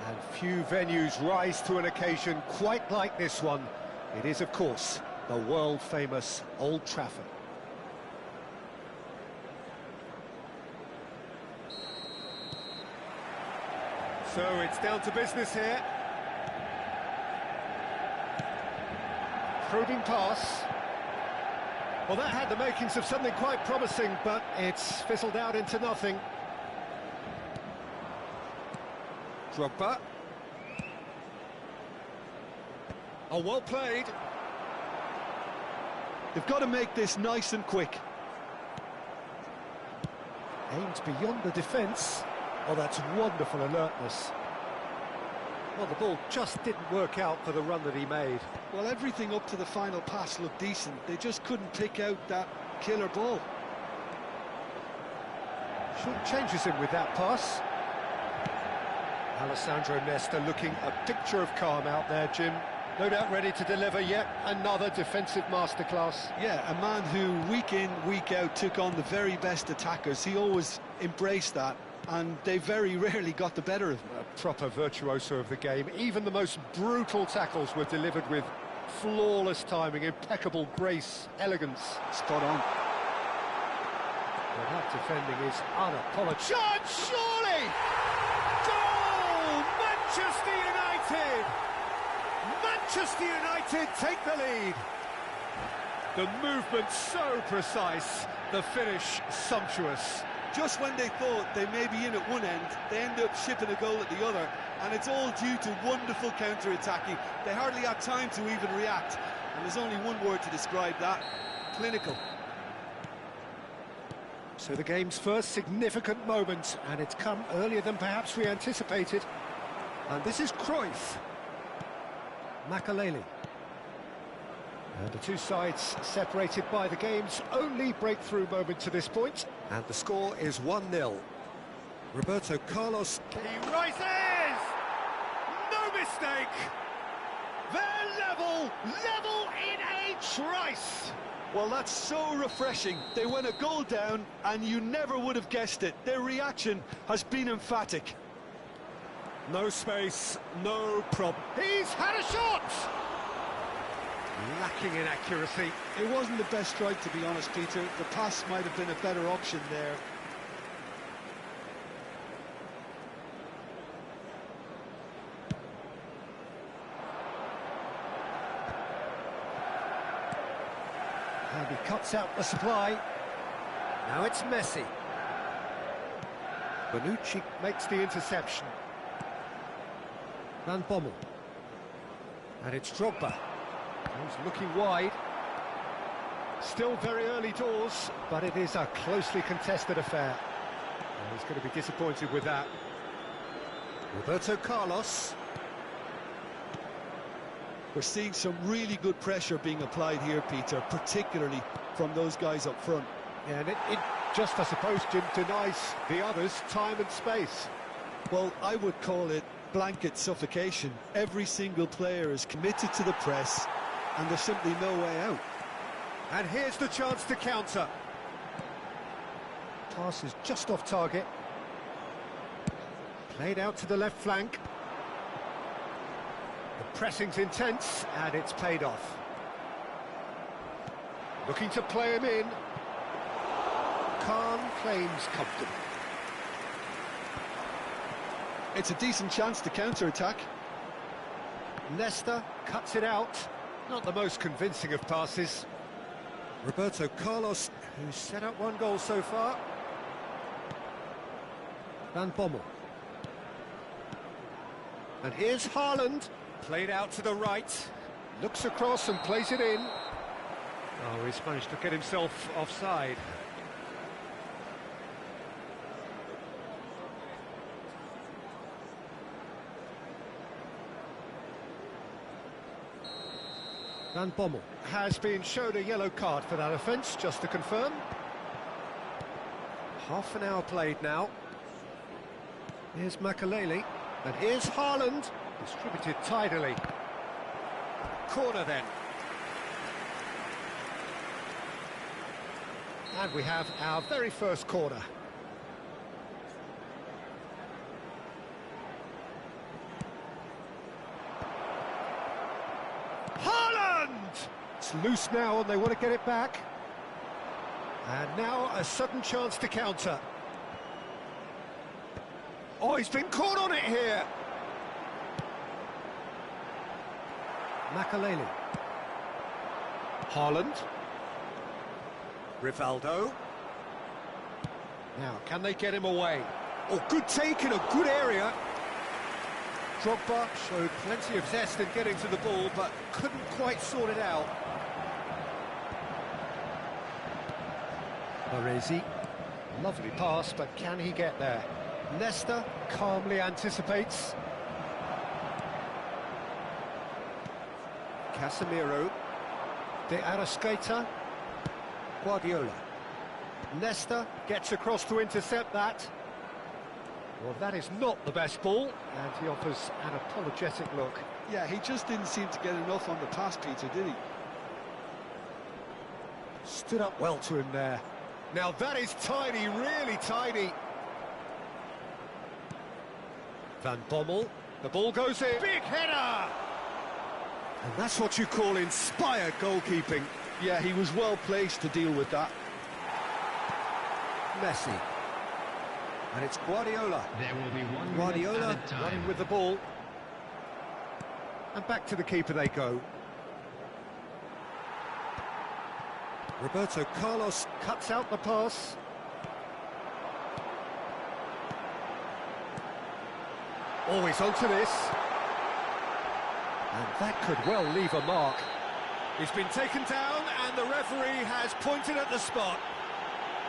Speaker 1: And few venues rise to an occasion quite like this one. It is, of course, the world-famous Old Trafford. So it's down to business here. Probing pass. Well, that had the makings of something quite promising, but it's fizzled out into nothing. Drogba. Oh, well played.
Speaker 4: They've got to make this nice and quick.
Speaker 1: Aimed beyond the defence. Oh, that's wonderful alertness. Well, the ball just didn't work out for the run that he made.
Speaker 4: Well, everything up to the final pass looked decent. They just couldn't pick out that killer ball.
Speaker 1: Short changes him with that pass. Alessandro Nesta looking a picture of calm out there, Jim. No doubt ready to deliver yet another defensive masterclass.
Speaker 4: Yeah, a man who week in, week out took on the very best attackers. He always embraced that, and they very rarely got the better of him.
Speaker 1: A proper virtuoso of the game. Even the most brutal tackles were delivered with flawless timing, impeccable grace, elegance.
Speaker 4: Spot on.
Speaker 1: Well, that defending is unapologetic. Shot, surely! Goal! Manchester United! Manchester United take the lead. The movement so precise, the finish sumptuous.
Speaker 4: Just when they thought they may be in at one end, they end up shipping a goal at the other, and it's all due to wonderful counter-attacking. They hardly had time to even react, and there's only one word to describe that: clinical.
Speaker 1: So the game's first significant moment, and it's come earlier than perhaps we anticipated. And this is Cruyff. Makaleli. And the two sides separated by the game's only breakthrough moment to this point. And the score is 1-0. Roberto Carlos. He rises! No mistake! They're level in a trice!
Speaker 4: Well, that's so refreshing. They went a goal down, and you never would have guessed it. Their reaction has been emphatic.
Speaker 1: No space, no problem. He's had a shot! Lacking in accuracy.
Speaker 4: It wasn't the best strike, to be honest, Peter. The pass might have been a better option there.
Speaker 1: And he cuts out the supply. Now it's Messi. Bonucci makes the interception. Van Bommel. And it's Drogba. He's looking wide. Still very early doors, but it is a closely contested affair. And he's going to be disappointed with that. Roberto Carlos.
Speaker 4: We're seeing some really good pressure being applied here, Peter, particularly from those guys up front.
Speaker 1: Yeah, and it just, I suppose, Jim, denies the others time and space.
Speaker 4: Well, I would call it blanket suffocation. Every single player is committed to the press, and there's simply no way out.
Speaker 1: And here's the chance to counter. Pass is just off target. Played out to the left flank. The pressing's intense, and it's paid off. Looking to play him in. Khan claims comfortable.
Speaker 4: It's a decent chance to counter-attack.
Speaker 1: Nesta cuts it out. Not the most convincing of passes. Roberto Carlos, who's set up one goal so far. Van Bommel. And here's Haaland. Played out to the right. Looks across and plays it in. Oh, he's managed to get himself offside. Van Bommel has been shown a yellow card for that offence, just to confirm. Half an hour played now. Here's Makaleli, and here's Haaland, distributed tidily. Corner then. And we have our very first corner. Haaland! It's loose now and they want to get it back. And now a sudden chance to counter. Oh, he's been caught on it here. Makaleli. Haaland. Rivaldo. Now, can they get him away? Oh, good take in a good area. Drogba showed plenty of zest in getting to the ball, but couldn't quite sort it out. Baresi. Lovely pass, but can he get there? Leicester calmly anticipates. Casemiro. De Arrascaeta. Guardiola. Leicester gets across to intercept that. Well, that is not the best ball, and he offers an apologetic look.
Speaker 4: Yeah, he just didn't seem to get enough on the pass, Peter, did he?
Speaker 1: Stood up well to him there. Now that is tiny, really tiny. Van Bommel, the ball goes in. Big header! And that's what you call inspired goalkeeping.
Speaker 4: Yeah, he was well placed to deal with that.
Speaker 1: Messi. And it's Guardiola.
Speaker 3: There will be 1 minute
Speaker 1: Guardiola
Speaker 3: added time.
Speaker 1: running with the ball. And back to the keeper they go. Roberto Carlos cuts out the pass. Always onto this. And that could well leave a mark. He's been taken down and the referee has pointed at the spot.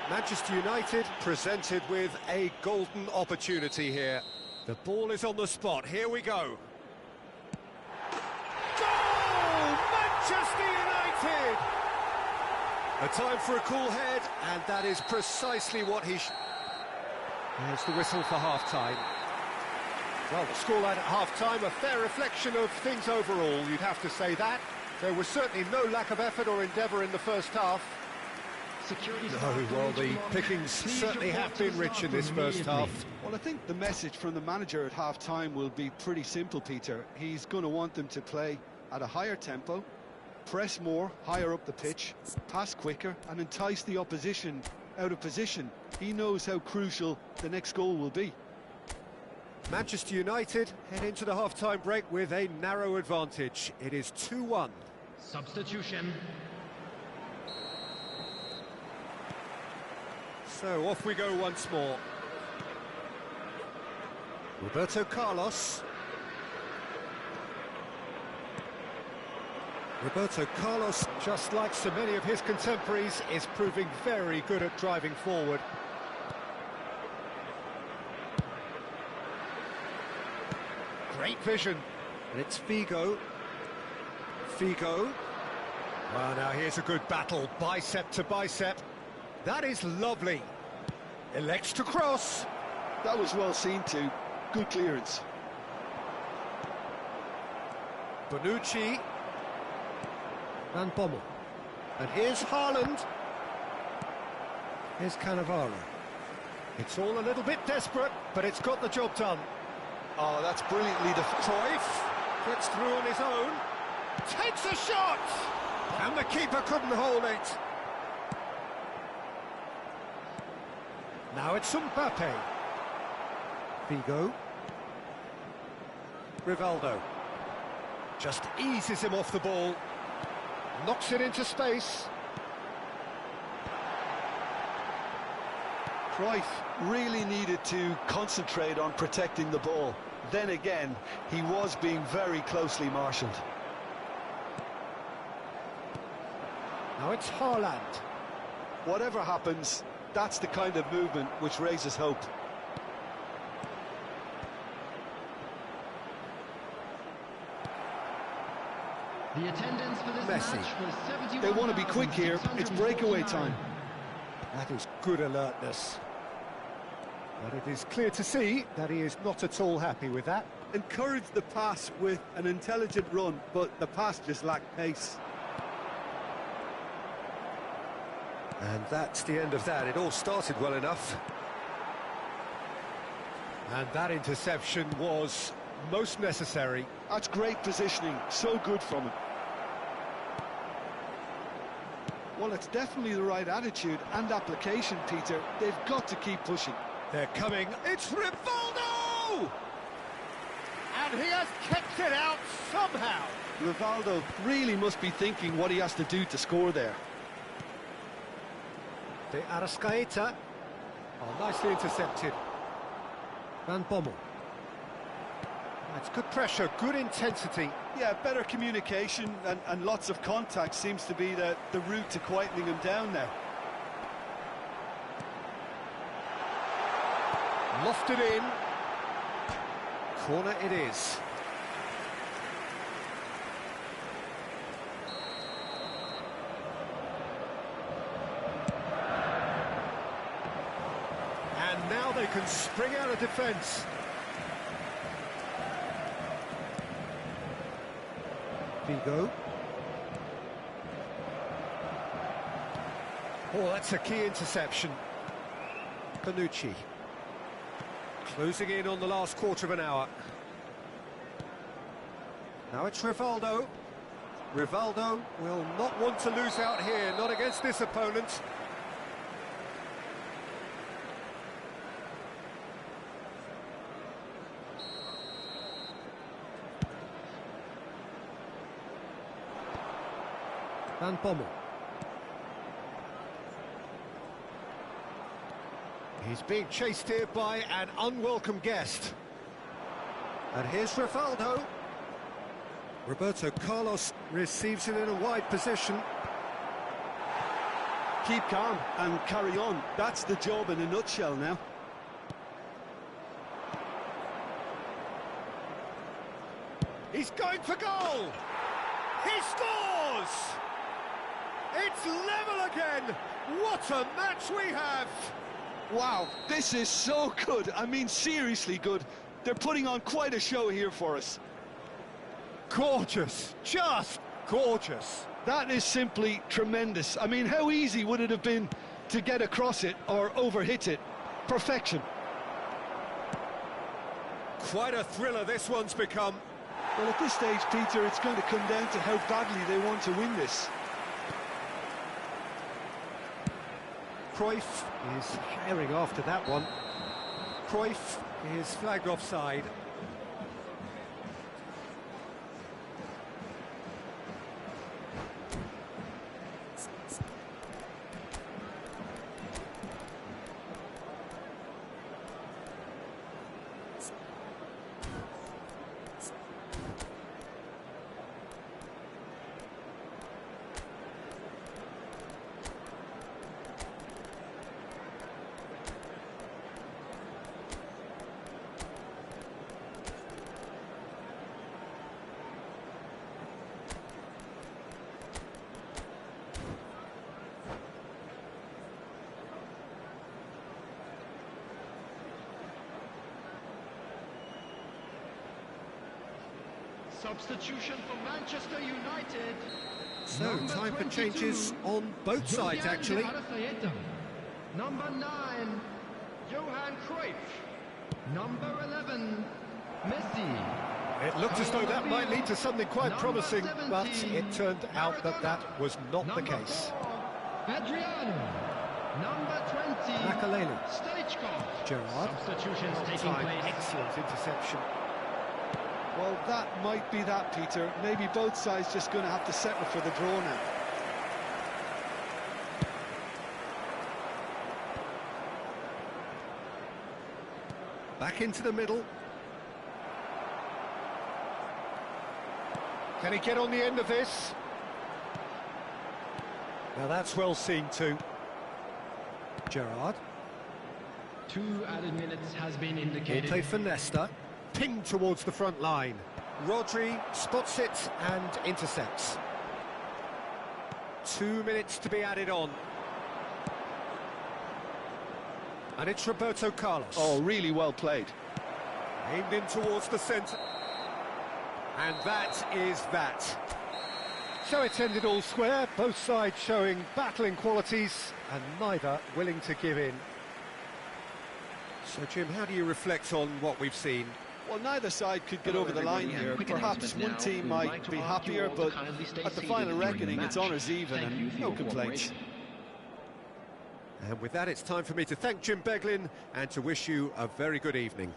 Speaker 1: Manchester United presented with a golden opportunity here. The ball is on the spot. Here we go. Goal! Manchester United! A time for a cool head, and that is precisely what he... There's the whistle for half-time. Well, the scoreline at half-time, a fair reflection of things overall, you'd have to say that. There was certainly no lack of effort or endeavour in the first half. No, well, the pickings certainly have been rich in this first half.
Speaker 4: Well, I think the message from the manager at half-time will be pretty simple, Peter. He's going to want them to play at a higher tempo, press more, higher up the pitch, pass quicker, and entice the opposition out of position. He knows how crucial the next goal will be.
Speaker 1: Manchester United head into the half-time break with a narrow advantage. It is 2-1.
Speaker 3: Substitution.
Speaker 1: So off we go once more. Roberto Carlos. Roberto Carlos, just like so many of his contemporaries, is proving very good at driving forward. Great vision. And it's Figo. Figo. Well, now here's a good battle, bicep to bicep. That is lovely. Elects to cross.
Speaker 4: That was well seen too. Good clearance.
Speaker 1: Bonucci. Van Bommel. And here's Haaland. Here's Cannavaro. It's all a little bit desperate, but it's got the job done.
Speaker 4: Oh, that's brilliantly
Speaker 1: Cruyff gets through on his own. Takes a shot! And the keeper couldn't hold it. Now it's Mbappe. Figo. Rivaldo. Just eases him off the ball. Knocks it into space.
Speaker 4: Cruyff really needed to concentrate on protecting the ball. Then again, he was being very closely marshalled.
Speaker 1: Now it's Haaland.
Speaker 4: Whatever happens, that's the kind of movement which raises hope.
Speaker 3: The attendance for this
Speaker 1: Messi.
Speaker 3: match was 71,649.
Speaker 4: They want to be quick here. It's breakaway time.
Speaker 1: That is good alertness. But it is clear to see that he is not at all happy with that.
Speaker 4: Encourage the pass with an intelligent run, but the pass just lacked pace.
Speaker 1: And that's the end of that. It all started well enough. And that interception was most necessary.
Speaker 4: That's great positioning, so good from him. Well, it's definitely the right attitude and application, Peter. They've got to keep pushing.
Speaker 1: They're coming. It's Rivaldo! And he has kept it out somehow.
Speaker 4: Rivaldo really must be thinking what he has to do to score there.
Speaker 1: De Arrascaeta. Oh, nicely intercepted. Van Bommel. It's good pressure, good intensity.
Speaker 4: Yeah, better communication and lots of contact seems to be the route to quietening him down now.
Speaker 1: Lofted in. Corner it is. And now they can spring out of defence. Vigo. Oh, that's a key interception. Bonucci. Closing in on the last quarter of an hour. Now it's Rivaldo. Rivaldo will not want to lose out here, not against this opponent. Van Bommel. He's being chased here by an unwelcome guest. And here's Rivaldo. Roberto Carlos receives it in a wide position.
Speaker 4: Keep calm and carry on. That's the job in a nutshell now.
Speaker 1: He's going for goal! He scores! It's level again! What a match we have!
Speaker 4: Wow, this is so good. I mean, seriously good. They're putting on quite a show here for us.
Speaker 1: Gorgeous, just gorgeous.
Speaker 4: That is simply tremendous. I mean, how easy would it have been to get across it or overhit it? Perfection.
Speaker 1: Quite a thriller this one's become.
Speaker 4: Well, at this stage, Peter, it's going to come down to how badly they want to win this.
Speaker 1: Cruyff is herring after that one. Cruyff is flagged offside.
Speaker 3: Substitution for Manchester United.
Speaker 1: So,
Speaker 3: Number
Speaker 1: time for
Speaker 3: 22,
Speaker 1: changes on both sides,
Speaker 3: Julian
Speaker 1: actually.
Speaker 3: de Arrascaeta. Number 9, Johan Cruyff. Number 11, Messi.
Speaker 1: It looked as though that might lead to something quite
Speaker 3: Number
Speaker 1: promising, but
Speaker 3: 17,
Speaker 1: it turned out that that was not the
Speaker 3: Number
Speaker 1: case.
Speaker 3: 4, Adriano. Number 20,
Speaker 1: Makaleli.
Speaker 3: Stoichkov.
Speaker 1: Gerrard.
Speaker 3: Substitutions taking
Speaker 1: Time,
Speaker 3: place.
Speaker 1: excellent interception.
Speaker 4: Well, that might be that, Peter. Maybe both sides just going to have to settle for the draw now.
Speaker 1: Back into the middle. Can he get on the end of this? Now that's well seen too. Gerrard.
Speaker 3: 2 added minutes has been
Speaker 1: Ball
Speaker 3: indicated.
Speaker 1: play for Nesta. Pinged towards the front line. Rodri spots it and intercepts. 2 minutes to be added on. And it's Roberto Carlos.
Speaker 4: Oh, really well played.
Speaker 1: Aimed in towards the centre. And that is that. So it's ended all square, both sides showing battling qualities and neither willing to give in. So Jim, how do you reflect on what we've seen?
Speaker 4: Well, neither side could get over the line here. Perhaps one team might be happier, but at the final reckoning, it's honours even and no complaints.
Speaker 1: And with that, it's time for me to thank Jim Beglin and to wish you a very good evening.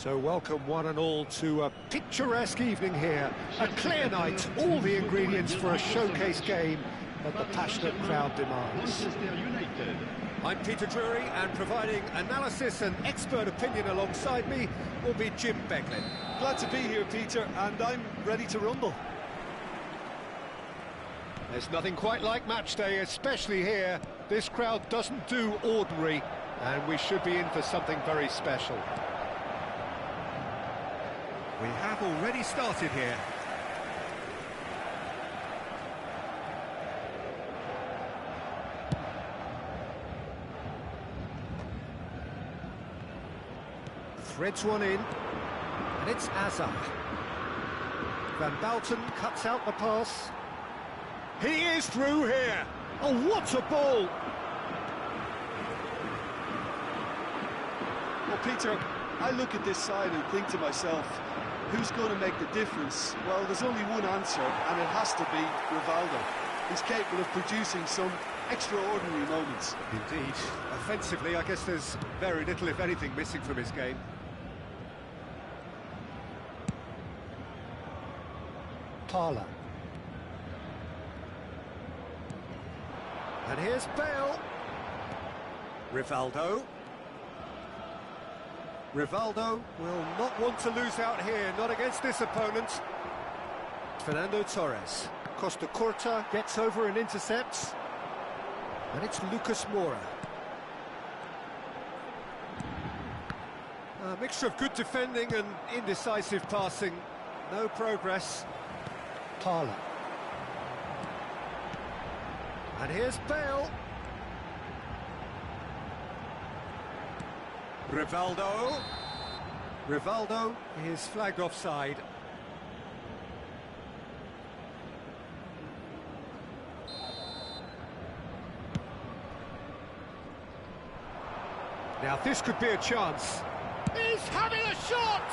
Speaker 1: So welcome one and all to a picturesque evening here. A clear night, all the ingredients for a showcase game that the passionate crowd demands.
Speaker 3: Manchester United.
Speaker 1: I'm Peter Drury, and providing analysis and expert opinion alongside me will be Jim Beglin.
Speaker 4: Glad to be here, Peter, and I'm ready to rumble.
Speaker 1: There's nothing quite like match day, especially here. This crowd doesn't do ordinary, and we should be in for something very special. We have already started here. Threads one in, and it's Azar. Van Bouten cuts out the pass. He is through here. Oh, what a ball!
Speaker 4: Well, Peter, I look at this side and think to myself, who's going to make the difference? Well, there's only one answer, and it has to be Rivaldo. He's capable of producing some extraordinary moments.
Speaker 1: Indeed. Offensively, I guess there's very little, if anything, missing from his game. Parla. And here's Bale. Rivaldo. Rivaldo will not want to lose out here, not against this opponent. Fernando Torres. Costa Curta gets over and intercepts. And it's Lucas Moura. A mixture of good defending and indecisive passing. No progress. Parla. And here's Bale. Rivaldo. Rivaldo is flagged offside. Now this could be a chance. He's having a shot!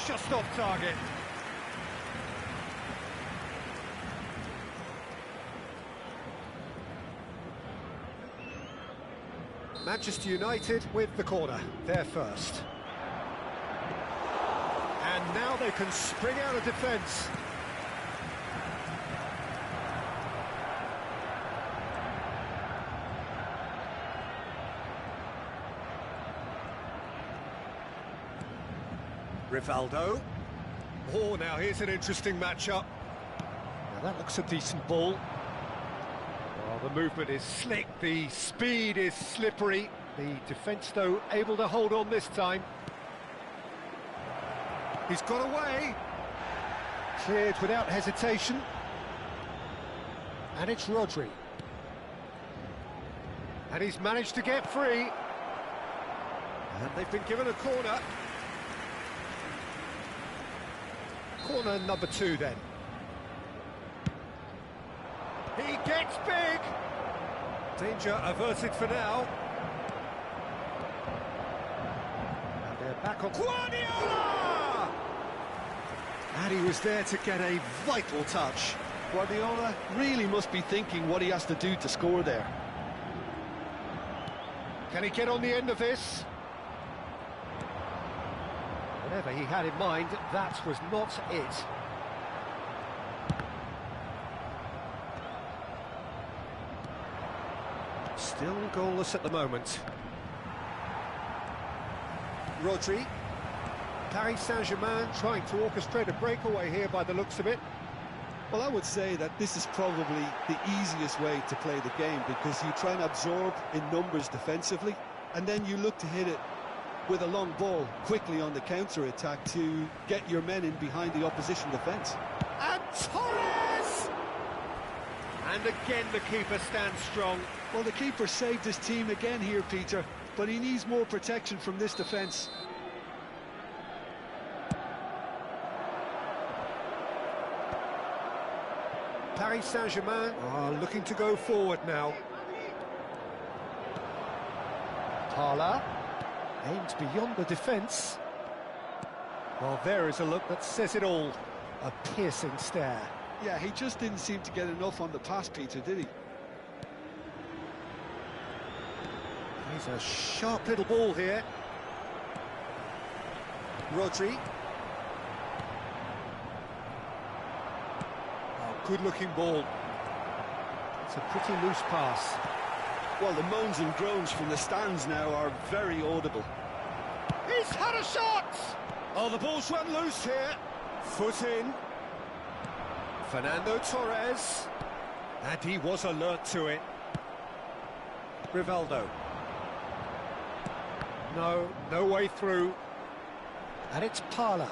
Speaker 1: Just off target. Manchester United with the corner, they're first. And now they can spring out of defence. Rivaldo. Oh, now here's an interesting matchup. Now that looks a decent ball. Well, the movement is slick, the speed is slippery. The defence, though, able to hold on this time. He's got away. Cleared without hesitation. And it's Rodri. And he's managed to get free. And they've been given a corner. Corner number 2 then. He gets big! Danger averted for now. And they're back on Guardiola! And he was there to get a vital touch.
Speaker 4: Guardiola really must be thinking what he has to do to score there.
Speaker 1: Can he get on the end of this? Whatever he had in mind, that was not it. Still goalless at the moment. Rodri. Paris Saint-Germain trying to orchestrate a breakaway here by the looks of it.
Speaker 4: Well, I would say that this is probably the easiest way to play the game, because you try and absorb in numbers defensively, and then you look to hit it with a long ball quickly on the counter-attack to get your men in behind the opposition defence.
Speaker 1: And Torres! And again the keeper stands strong.
Speaker 4: Well, the keeper saved his team again here, Peter, but he needs more protection from this defence.
Speaker 1: Paris Saint-Germain are looking to go forward now. Parla aims beyond the defence. Well, there is a look that says it all. A piercing stare.
Speaker 4: Yeah, he just didn't seem to get enough on the pass, Peter, did he?
Speaker 1: He's a sharp little ball here. Rodri. Oh, good-looking ball. It's a pretty loose pass.
Speaker 4: Well, the moans and groans from the stands now are very audible.
Speaker 1: He's had a shot! Oh, the ball's run loose here. Foot in. Fernando Torres. And he was alert to it. Rivaldo. No way through. And it's Parla.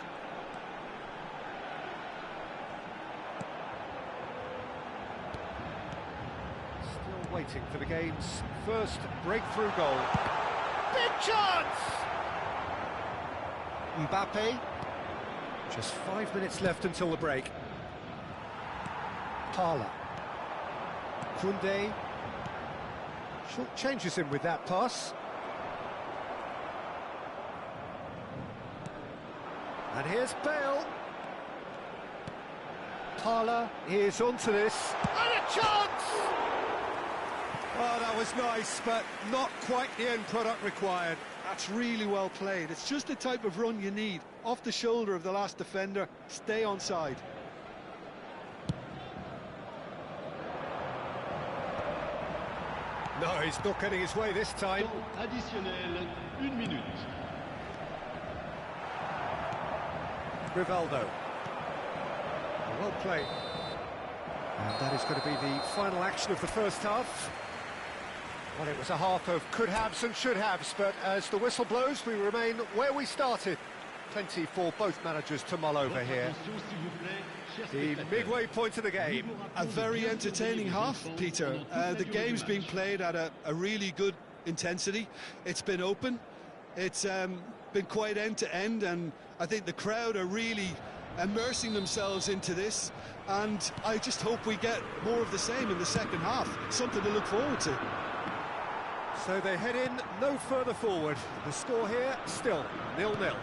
Speaker 1: Still waiting for the game's first breakthrough goal. Big chance! Mbappe. Just 5 minutes left until the break. Parla. Koundé. Short changes him with that pass. And here's Bale. Parla is onto this. And a chance! Oh, that was nice, but not quite the end product required.
Speaker 4: That's really well played. It's just the type of run you need. Off the shoulder of the last defender, stay onside.
Speaker 1: No, he's not getting his way this time.
Speaker 3: Temps additionnel, 1 minute.
Speaker 1: Rivaldo. Well played. And that is going to be the final action of the first half. Well, it was a half of could-haves and should-haves, but as the whistle blows, we remain where we started. Plenty for both managers to mull over here. The midway point of the game.
Speaker 4: A very entertaining half, Peter. The game's being played at a really good intensity. It's been open. It's been quite end-to-end, and I think the crowd are really immersing themselves into this, and I just hope we get more of the same in the second half. Something to look forward to.
Speaker 1: So they head in no further forward. The score here still 0-0.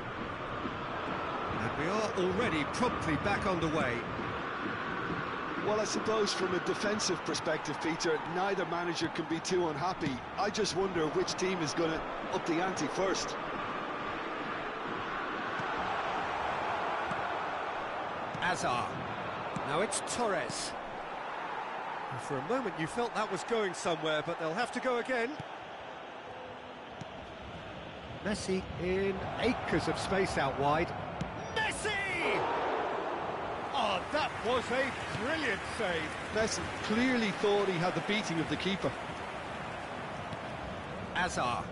Speaker 1: And we are already promptly back underway.
Speaker 4: Well, I suppose from a defensive perspective, Peter, neither manager can be too unhappy. I just wonder which team is going to up the ante first.
Speaker 1: Azar. Now it's Torres. And for a moment you felt that was going somewhere, but they'll have to go again. Messi in acres of space out wide. Messi! Oh, that was a brilliant save.
Speaker 4: Messi clearly thought he had the beating of the keeper.
Speaker 1: Azar.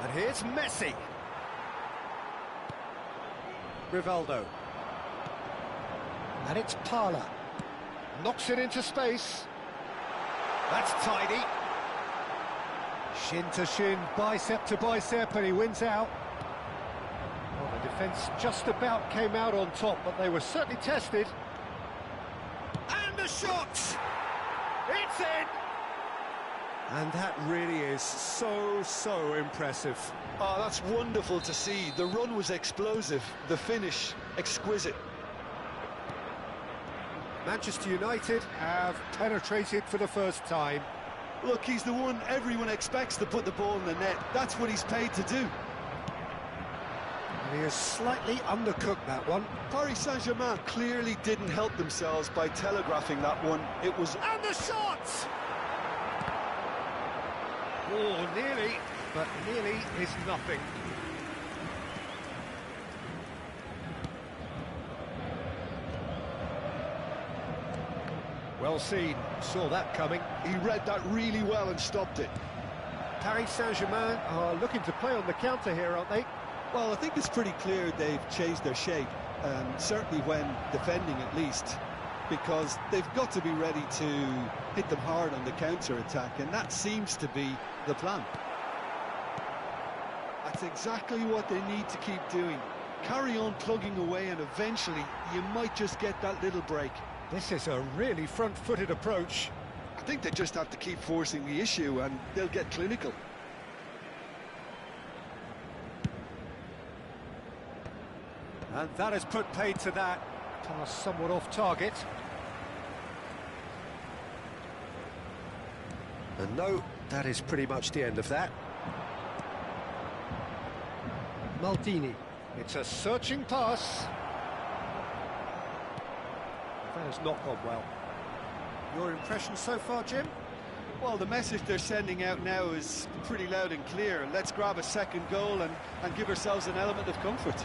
Speaker 1: And here's Messi. Rivaldo. And it's Parla. Knocks it into space. That's tidy. Shin to shin, bicep to bicep, and he wins out. Well, the defence just about came out on top, but they were certainly tested. And the shot! It's in! And that really is so impressive.
Speaker 4: Oh, that's wonderful to see. The run was explosive, the finish exquisite.
Speaker 1: Manchester United have penetrated for the first time.
Speaker 4: Look, he's the one everyone expects to put the ball in the net. That's what he's paid to do.
Speaker 1: And he has slightly undercooked that one.
Speaker 4: Paris Saint-Germain clearly didn't help themselves by telegraphing that one. It was...
Speaker 1: And the shot! Oh, nearly, but nearly is nothing. Well seen, saw that coming.
Speaker 4: He read that really well and stopped it.
Speaker 1: Paris Saint-Germain are looking to play on the counter here, aren't they?
Speaker 4: Well, I think it's pretty clear they've changed their shape, certainly when defending at least, because they've got to be ready to hit them hard on the counter-attack, and that seems to be the plan. That's exactly what they need to keep doing. Carry on plugging away, and eventually you might just get that little break.
Speaker 1: This is a really front-footed approach.
Speaker 4: I think they just have to keep forcing the issue and they'll get clinical.
Speaker 1: And that has put paid to that. Pass somewhat off target. And no, that is pretty much the end of that. Maldini. It's a searching pass. That has not gone well. Your impression so far, Jim?
Speaker 4: Well, the message they're sending out now is pretty loud and clear. Let's grab a second goal and give ourselves an element of comfort.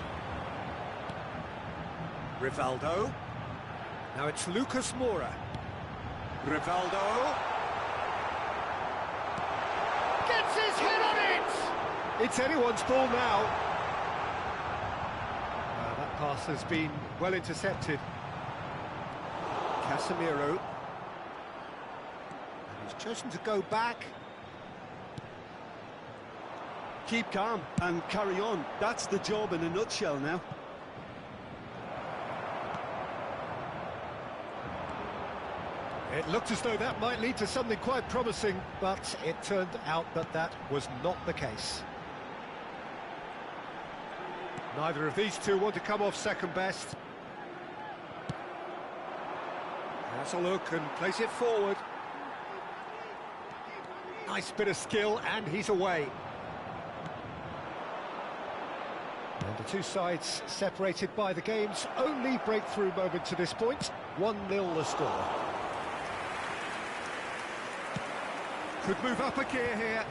Speaker 1: Rivaldo. Now it's Lucas Moura. Rivaldo. Gets his head on it! It's anyone's ball now. That pass has been well intercepted. Casemiro. And he's chosen to go back.
Speaker 4: Keep calm and carry on. That's the job in a nutshell now.
Speaker 1: It looked as though that might lead to something quite promising, but it turned out that that was not the case. Neither of these two want to come off second best. Has a look and plays it forward. Nice bit of skill, and he's away. And the two sides separated by the game's only breakthrough moment to this point. 1-0 the score. Could move up a gear here.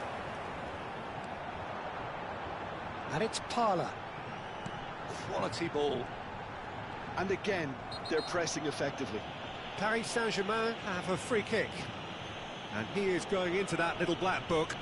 Speaker 1: And it's Parla. Quality ball.
Speaker 4: And again, they're pressing effectively.
Speaker 1: Paris Saint-Germain have a free kick. And he is going into that little black book.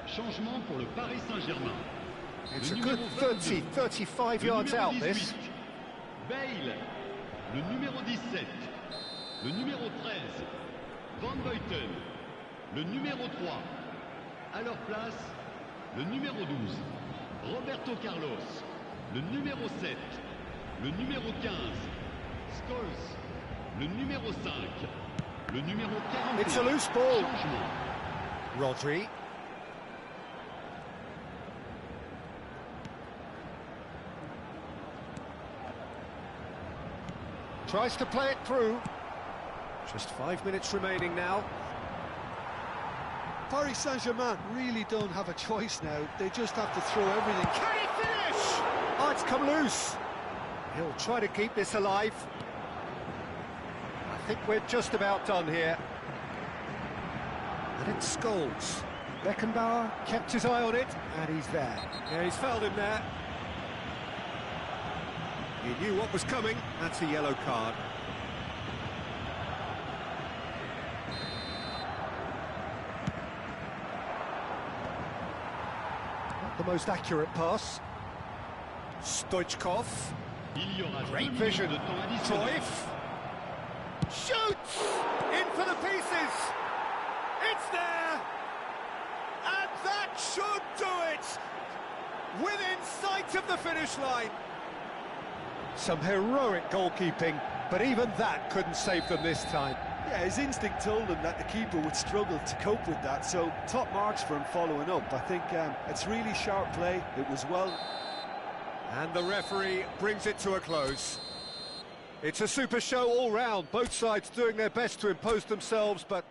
Speaker 3: Changement pour le Paris Saint-Germain.
Speaker 1: It's a good 30, 35 yards out, this.
Speaker 3: Bale, le numéro 17, le numéro 13, Van Buiten, le numéro 3. À leur place, le numéro 12, Roberto Carlos, le numéro 7, le numéro 15, Scholes, le numéro 5, le numéro 41.
Speaker 1: It's a loose ball.
Speaker 3: Changement.
Speaker 1: Rodri. Tries to play it through. Just 5 minutes remaining now.
Speaker 4: Paris Saint-Germain really don't have a choice now. They just have to throw everything.
Speaker 1: Can he finish? Oh, it's come loose. He'll try to keep this alive. I think we're just about done here. And it's Scholes. Beckenbauer kept his eye on it, and he's there. Yeah, he's fouled him there. He knew what was coming. That's a yellow card. Not the most accurate pass. Stoichkov. Great vision. Cruyff. Shoots! In for the pieces! It's there! And that should do it! Within sight of the finish line. Some heroic goalkeeping, but even that couldn't save them this time.
Speaker 4: Yeah, his instinct told him that the keeper would struggle to cope with that, so top marks for him following up. I think it's really sharp play. It was well.
Speaker 1: And the referee brings it to a close. It's a super show all round, both sides doing their best to impose themselves, but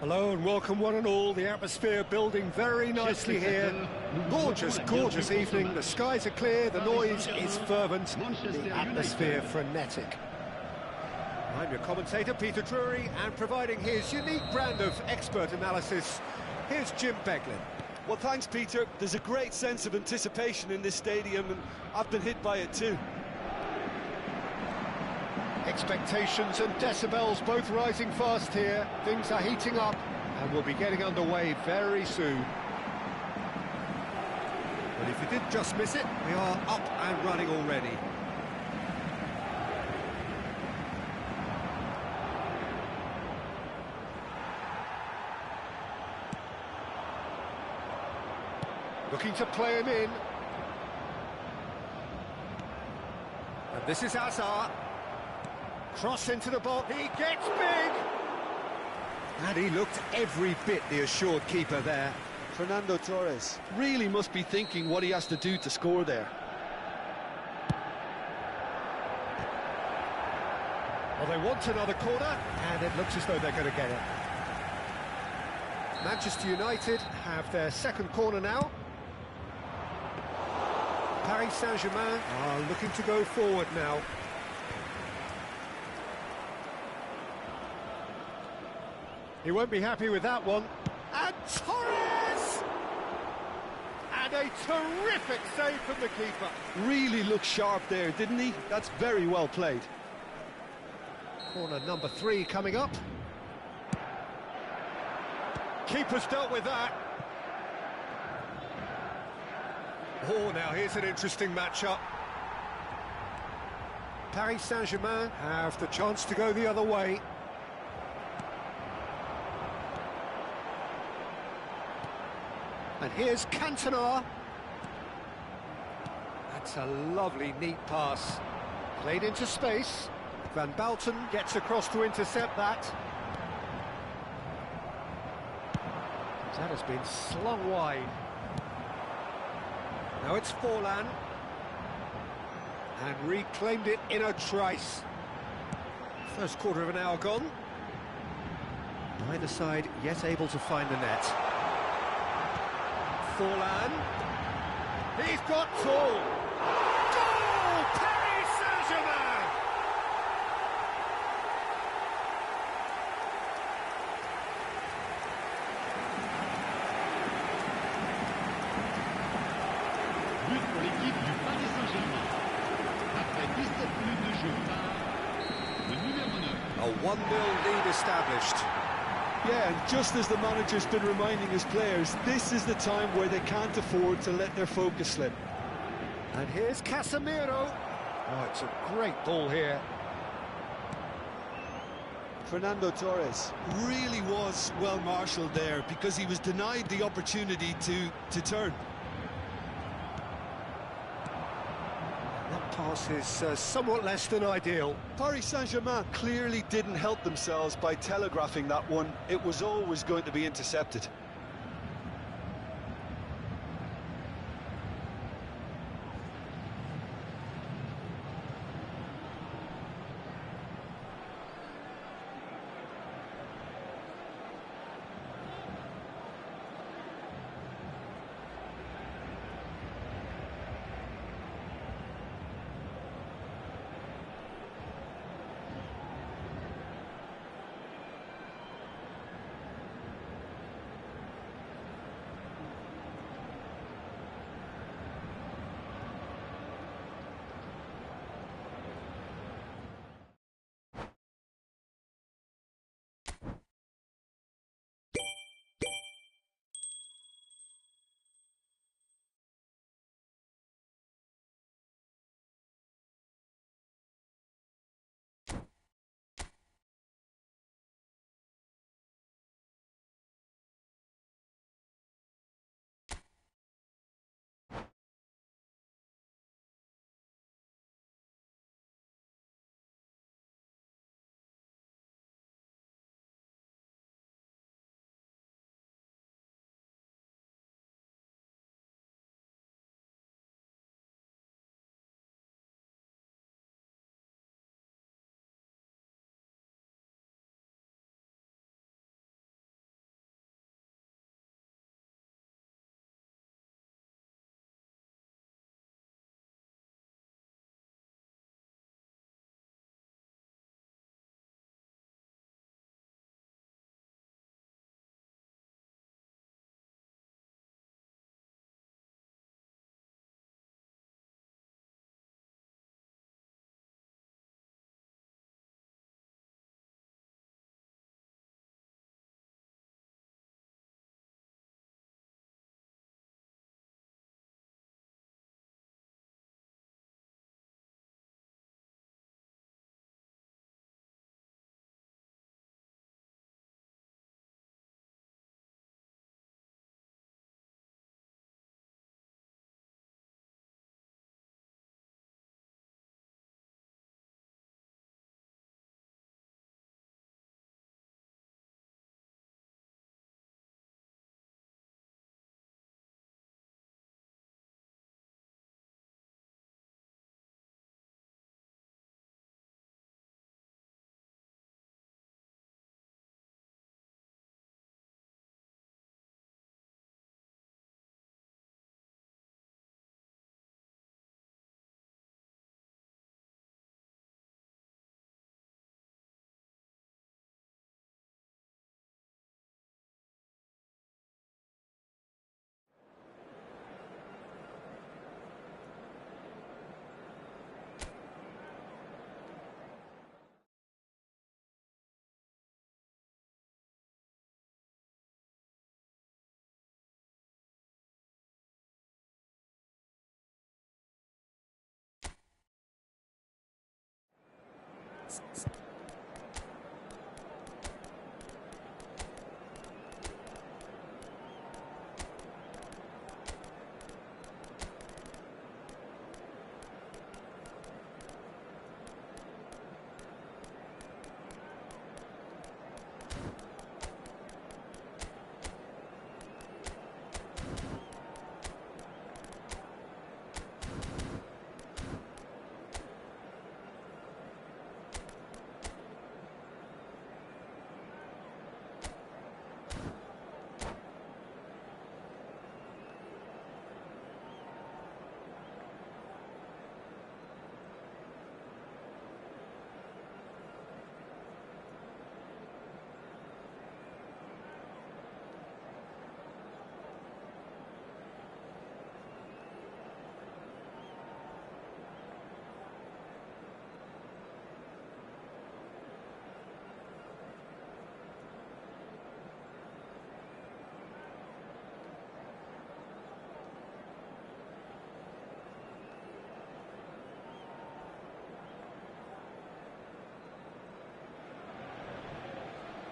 Speaker 1: Hello and welcome one and all. The atmosphere building very nicely here. Gorgeous, gorgeous evening. The skies are clear, the noise is fervent, the atmosphere frenetic. I'm your commentator, Peter Drury, and providing his unique brand of expert analysis, here's Jim Beglin.
Speaker 4: Well, thanks, Peter. There's a great sense of anticipation in this stadium, and I've been hit by it too.
Speaker 1: Expectations and decibels both rising fast here. Things are heating up and we'll be getting underway very soon. But if you did just miss it, we are up and running already. Looking to play him in. And this is Hazard. Cross into the box, he gets big! And he looked every bit the assured keeper there.
Speaker 4: Fernando Torres.
Speaker 2: Really must be thinking what he has to do to score there.
Speaker 1: Well, they want another corner, and it looks as though they're going to get it. Manchester United have their second corner now. Paris Saint-Germain are looking to go forward now. He won't be happy with that one. And Torres! And a terrific save from the keeper.
Speaker 2: Really looked sharp there, didn't he? That's very well played.
Speaker 1: Corner number 3 coming up. Keeper's dealt with that. Oh, now here's an interesting matchup. Paris Saint-Germain have the chance to go the other way. And here's Cantona. That's a lovely, neat pass. Played into space. Van Balten gets across to intercept that. That has been slung wide. Now it's Forlan. And reclaimed it in a trice. First quarter of an hour gone. Neither side yet able to find the net. Forlan. He's got tall. Goal! Paris Saint-Germain!
Speaker 3: But pour l'équipe du Paris Saint-Germain. Après 17 minutes de jeu par le numéro 9.
Speaker 1: A 1-0 lead established.
Speaker 4: Yeah, and just as the manager's been reminding his players, this is the time where they can't afford to let their focus slip.
Speaker 1: And here's Casemiro. Oh, it's a great ball here.
Speaker 4: Fernando Torres.
Speaker 2: Really was well marshalled there because he was denied the opportunity to turn.
Speaker 1: That pass is somewhat less than ideal.
Speaker 4: Paris Saint-Germain clearly didn't help themselves by telegraphing that one. It was always going to be intercepted.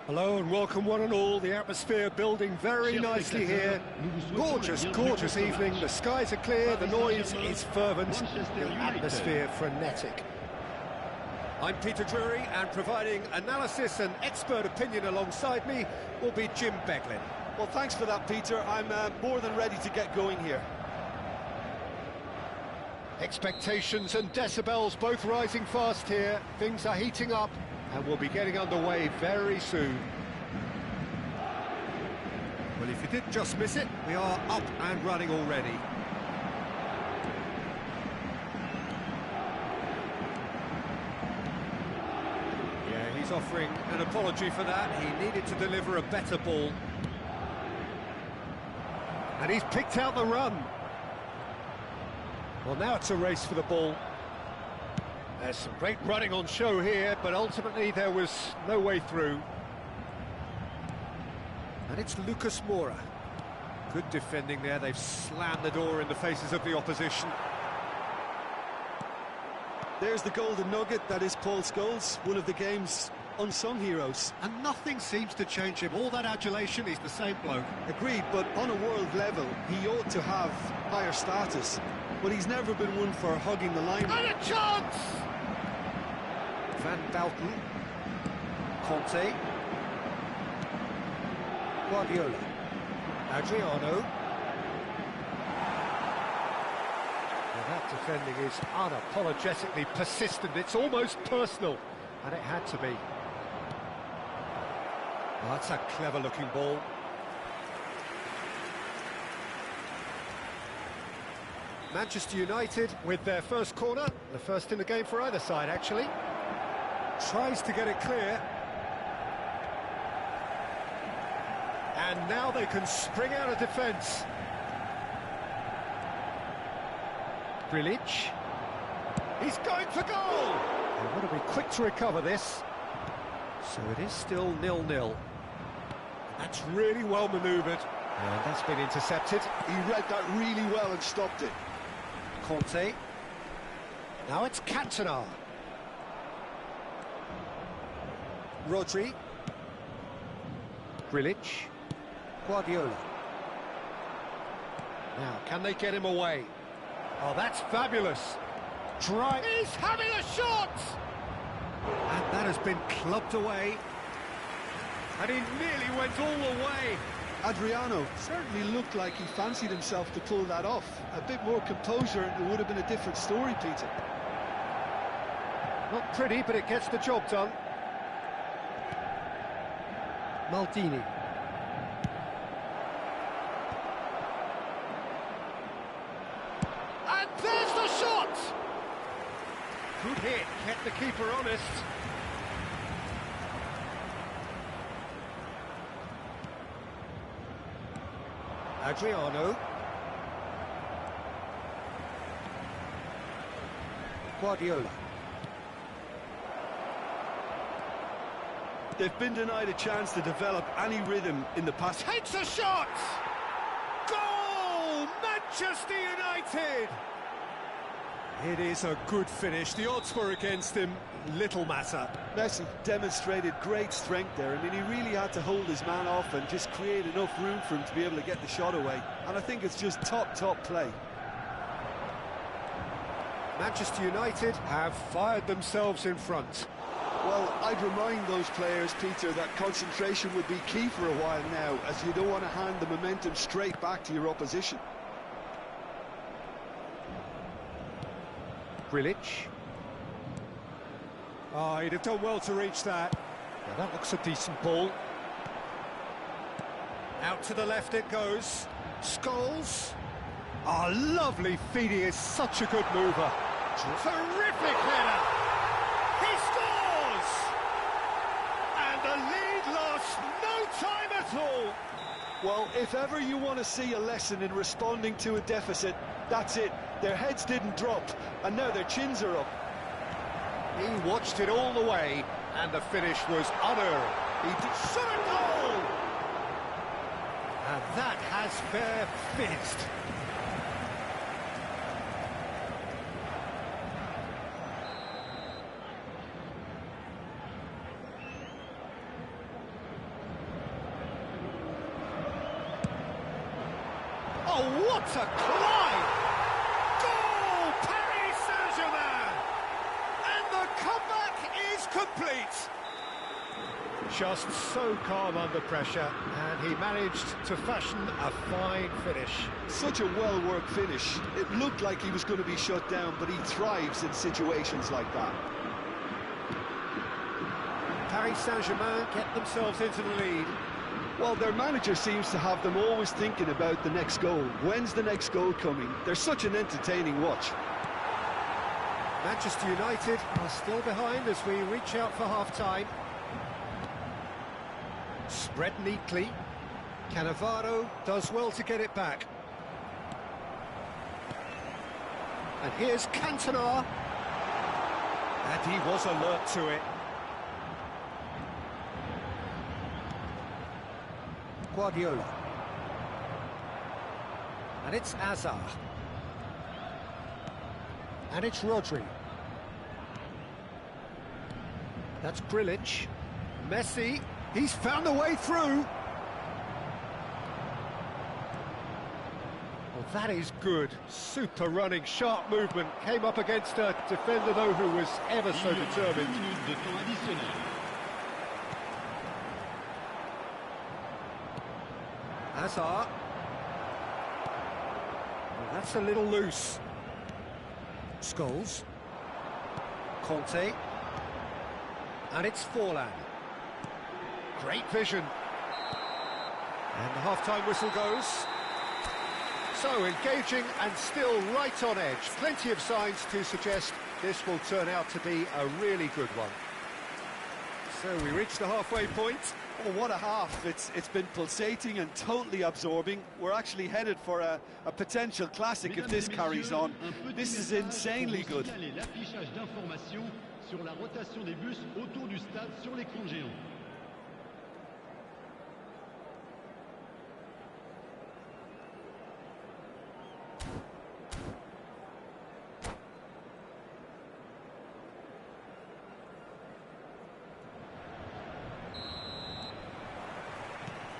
Speaker 1: Hello and welcome one and all. The atmosphere building very nicely here. Gorgeous, gorgeous evening. The skies are clear, the noise is fervent, the atmosphere frenetic. I'm Peter Drury, and providing analysis and expert opinion alongside me will be Jim Beglin.
Speaker 4: Well, thanks for that, Peter. I'm more than ready to get going here.
Speaker 1: Expectations and decibels both rising fast here. Things are heating up and we'll be getting underway very soon. Well, if you did just miss it, we are up and running already. Yeah, he's offering an apology for that. He needed to deliver a better ball. And he's picked out the run. Well, now it's a race for the ball. There's some great running on show here, but ultimately there was no way through. And it's Lucas Moura. Good defending there. They've slammed the door in the faces of the opposition.
Speaker 4: There's the golden nugget. That is Paul Scholes, one of the game's unsung heroes.
Speaker 1: And nothing seems to change him. All that adulation, he's the same bloke.
Speaker 4: Agreed, but on a world level, he ought to have higher status. But he's never been one for hugging the line.
Speaker 1: And a chance! Van Dalton, Conte, Guardiola, Adriano. Well, that defending is unapologetically persistent. It's almost personal, and it had to be. Well, that's a clever-looking ball. Manchester United with their first corner, the first in the game for either side, actually. Tries to get it clear. And now they can spring out of defence. Grilic. He's going for goal! They want to be quick to recover this. So it is still 0-0. That's really well manoeuvred. And that's been intercepted.
Speaker 4: He read that really well and stopped it.
Speaker 1: Conte. Now it's Cantona. Rodri. Grilic. Guardiola. Now, can they get him away? Oh, that's fabulous. He's having a shot! And that has been clubbed away. And he nearly went all the way.
Speaker 4: Adriano certainly looked like he fancied himself to pull that off. A bit more composure and it would have been a different story, Peter.
Speaker 1: Not pretty, but it gets the job done. Maldini. And there's the shot! Good hit, kept the keeper honest. Adriano. Guardiola.
Speaker 4: They've been denied a chance to develop any rhythm in the past.
Speaker 1: Takes a shot! Goal! Manchester United! It is a good finish. The odds were against him. Little matter.
Speaker 4: Messi demonstrated great strength there. I mean, he really had to hold his man off and just create enough room for him to be able to get the shot away. And I think it's just top play.
Speaker 1: Manchester United have fired themselves in front.
Speaker 4: Well, I'd remind those players, Peter, that concentration would be key for a while now, as you don't want to hand the momentum straight back to your opposition.
Speaker 1: Grilic. Oh, he'd have done well to reach that. Now that looks a decent ball. Out to the left it goes. Scholes. Oh, lovely feed. He is such a good mover. Terrific header. He scores! And the lead lost no time at all.
Speaker 4: Well, if ever you want to see a lesson in responding to a deficit, that's it. Their heads didn't drop, and now their chins are up.
Speaker 1: He watched it all the way, and the finish was unerring. He shot a goal! And that has fair fizzed. Oh, what a climb! Goal! Paris Saint-Germain! And the comeback is complete. Just so calm under pressure, and he managed to fashion a fine finish.
Speaker 4: Such a well-worked finish. It looked like he was going to be shut down, but he thrives in situations like that.
Speaker 1: Paris Saint-Germain get themselves into the lead.
Speaker 4: Well, their manager seems to have them always thinking about the next goal. When's the next goal coming? They're such an entertaining watch.
Speaker 1: Manchester United are still behind as we reach out for half-time. Spread neatly. Cannavaro does well to get it back. And here's Cantona. And he was alert to it. Guardiola. And it's Hazard. And it's Rodri. That's Grilic. Messi. He's found a way through. Well, that is good. Super running, sharp movement. Came up against a defender, though, who was ever so determined. Hazard. Well, that's a little loose. Scholes. Conte. And it's Forlan. Great vision. And the half-time whistle goes. So, engaging and still right on edge. Plenty of signs to suggest this will turn out to be a really good one. So, we reach the halfway point.
Speaker 4: Oh, what a half. It's been pulsating and totally absorbing. We're actually headed for a potential classic if this carries on. This is insanely good.
Speaker 3: Sur la rotation des bus autour du stade sur l'écran géant.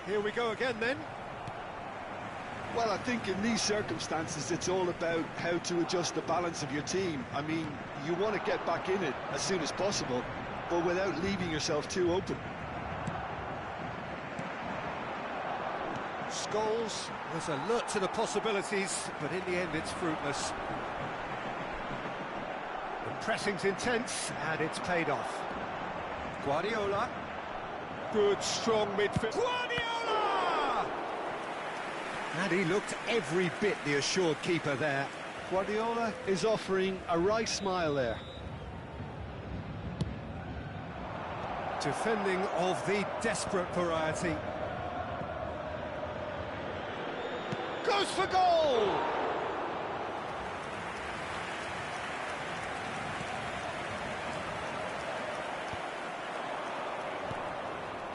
Speaker 1: Here we go again then.
Speaker 4: Well, I think in these circumstances it's all about how to adjust the balance of your team. I mean, you want to get back in it as soon as possible, but without leaving yourself too open.
Speaker 1: Scholes was alert to the possibilities, but in the end it's fruitless. The pressing's intense, and it's paid off. Guardiola. Good, strong midfield. Guardiola! And he looked every bit the assured keeper there.
Speaker 4: Guardiola is offering a wry smile there.
Speaker 1: Defending of the desperate variety. Goes for goal!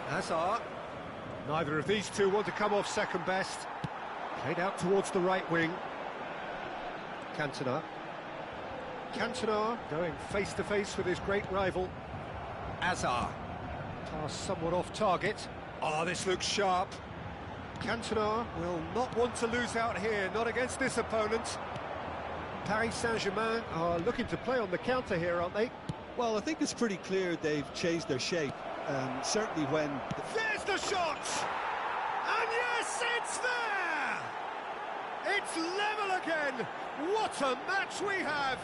Speaker 1: Hazard. Neither of these two want to come off second best. Played out towards the right wing. Cantona. Cantona going face-to-face with his great rival. Azar. Pass somewhat off target. Oh, this looks sharp. Cantona will not want to lose out here, not against this opponent. Paris Saint-Germain are looking to play on the counter here, aren't they?
Speaker 4: Well, I think it's pretty clear they've changed their shape. Certainly when...
Speaker 1: There's the shot! And yes, it's there! It's level again! What a match we have!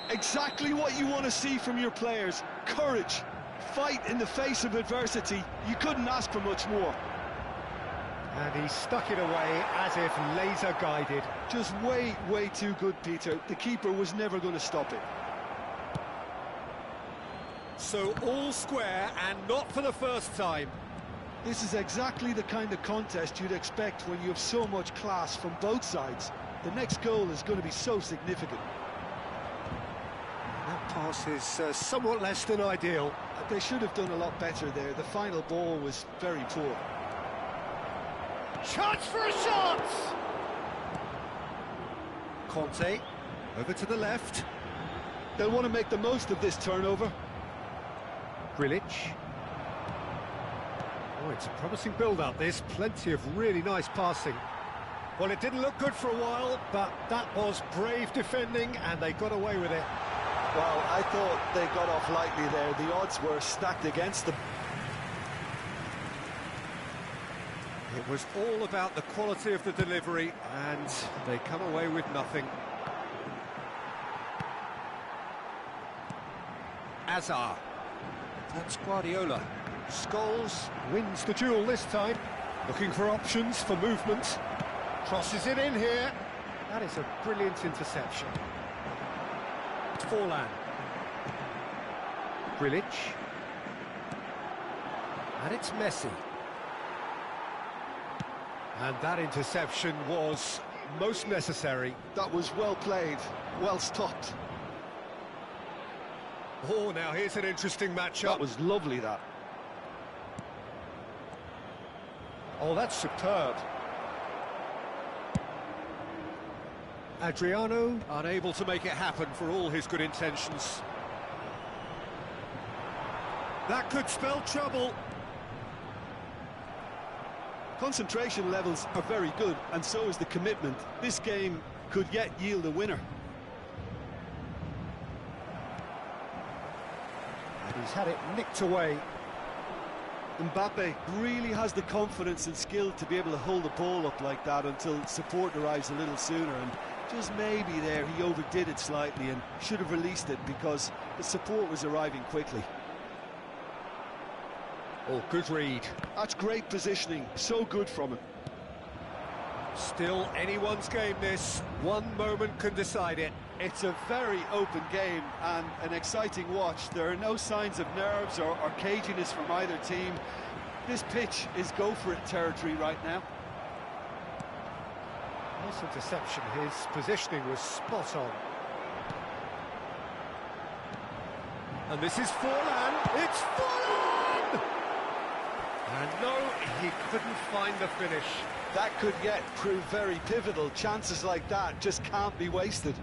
Speaker 2: Exactly what you want to see from your players. Courage, fight in the face of adversity. You couldn't ask for much more.
Speaker 1: And he stuck it away as if laser guided.
Speaker 2: Just way too good, Peter. The keeper was never going to stop it.
Speaker 1: So all square, and not for the first time.
Speaker 2: This is exactly the kind of contest you'd expect when you have so much class from both sides. The next goal is going to be so significant.
Speaker 1: That pass is somewhat less than ideal.
Speaker 2: They should have done a lot better there. The final ball was very poor.
Speaker 1: Chance for a shot! Conte, over to the left.
Speaker 2: They'll want to make the most of this turnover.
Speaker 1: Grilic. Oh, it's a promising build-up, this. Plenty of really nice passing. Well, it didn't look good for a while, but that was brave defending, and they got away with it.
Speaker 4: Well, I thought they got off lightly there. The odds were stacked against them.
Speaker 1: It was all about the quality of the delivery, and they come away with nothing. Azar. That's Guardiola. Scholes wins the duel this time. Looking for options for movement. Crosses it in here. That is a brilliant interception. Forlan. Grilic. And it's Messi. And that interception was most necessary.
Speaker 2: That was well played, well stopped.
Speaker 1: Oh, now here's an interesting matchup.
Speaker 2: That was lovely, that.
Speaker 1: Oh, that's superb. Adriano unable to make it happen for all his good intentions. That could spell trouble.
Speaker 2: Concentration levels are very good, and so is the commitment. This game could yet yield a winner.
Speaker 1: And he's had it nicked away.
Speaker 2: Mbappe really has the confidence and skill to be able to hold the ball up like that until support arrives a little sooner, and just maybe there he overdid it slightly and should have released it because the support was arriving quickly.
Speaker 1: Oh, good read.
Speaker 2: That's great positioning, so good from him.
Speaker 1: Still anyone's game, this. One moment can decide it.
Speaker 4: It's a very open game and an exciting watch. There are no signs of nerves or caginess from either team. This pitch is go-for-it territory right now.
Speaker 1: Nice interception. His positioning was spot on. And this is Forlan. It's Forlan! And no, he couldn't find the finish.
Speaker 4: That could yet prove very pivotal. Chances like that just can't be wasted.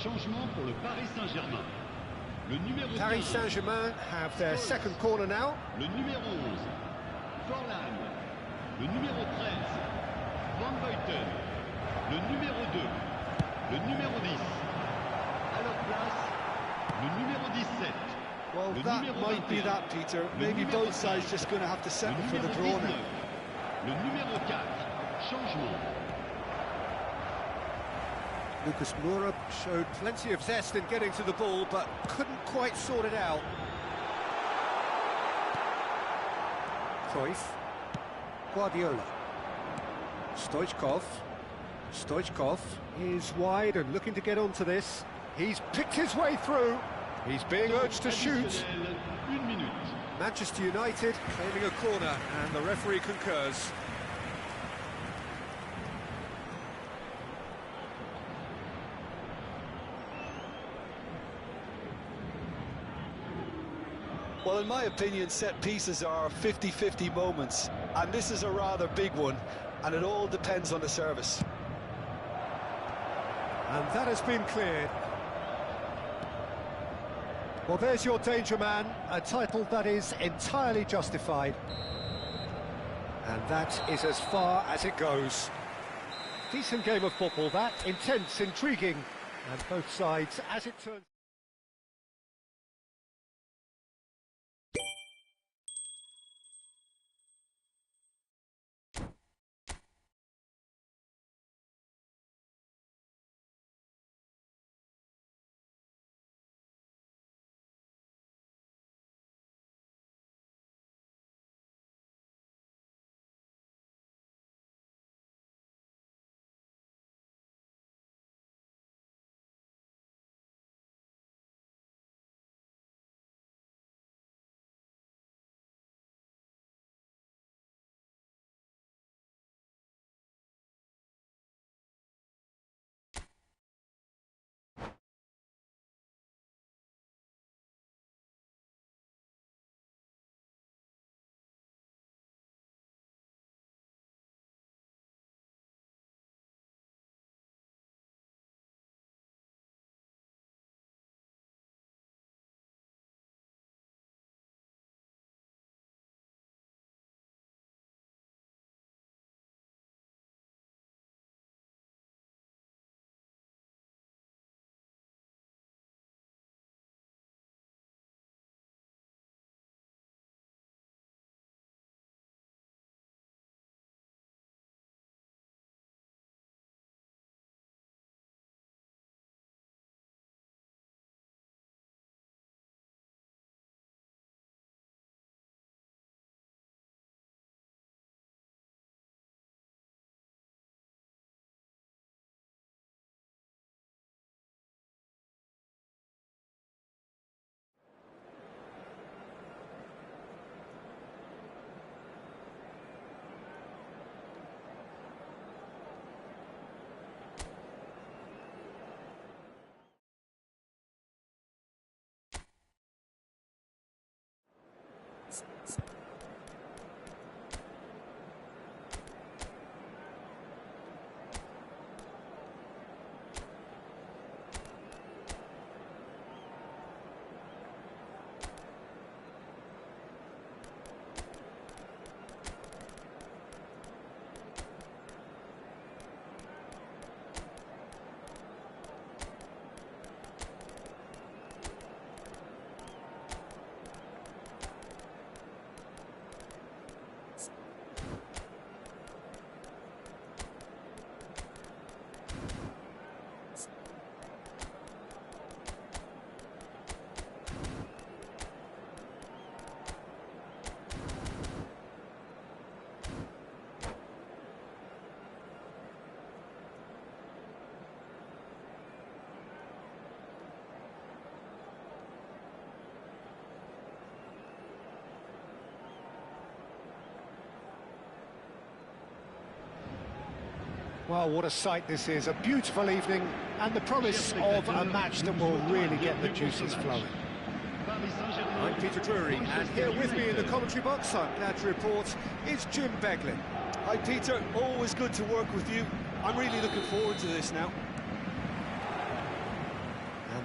Speaker 3: Changement pour le Paris Saint-Germain. Le numéro
Speaker 1: Paris
Speaker 3: 15,
Speaker 1: Saint-Germain have their second corner now.
Speaker 3: le numéro 11, Forlan. Le numéro 13, Van Buiten. Le numéro 2, le numéro 10. À leur place, le numéro 17.
Speaker 4: Well,
Speaker 3: Le
Speaker 4: that
Speaker 3: numéro
Speaker 4: might be
Speaker 3: 21.
Speaker 4: that, Peter.
Speaker 3: Le
Speaker 4: Maybe
Speaker 3: numéro
Speaker 4: both sides just going to have to
Speaker 3: Le
Speaker 4: settle for the
Speaker 3: numéro
Speaker 4: draw
Speaker 3: 19.
Speaker 4: now.
Speaker 3: Le numéro 4, changement.
Speaker 1: Lucas Moura showed plenty of zest in getting to the ball, but couldn't quite sort it out. Cruyff. Guardiola. Stoichkov. Stoichkov is wide and looking to get onto this. He's picked his way through. He's being urged to shoot.
Speaker 3: Additionnel, 1 minute.
Speaker 1: Manchester United claiming a corner, and the referee concurs.
Speaker 4: Well, in my opinion, set pieces are 50-50 moments, and this is a rather big one, and it all depends on the service.
Speaker 1: And that has been cleared. Well, there's your danger man, a title that is entirely justified. And that is as far as it goes. Decent game of football, that. Intense, intriguing, and both sides, as it turns... Well, what a sight this is, a beautiful evening, and the promise of a match that will really get the juices flowing. I'm Peter Drury, and here with me in the commentary box, I'm glad to report, is Jim Beglin.
Speaker 4: Hi, Peter. Always good to work with you. I'm really looking forward to this now.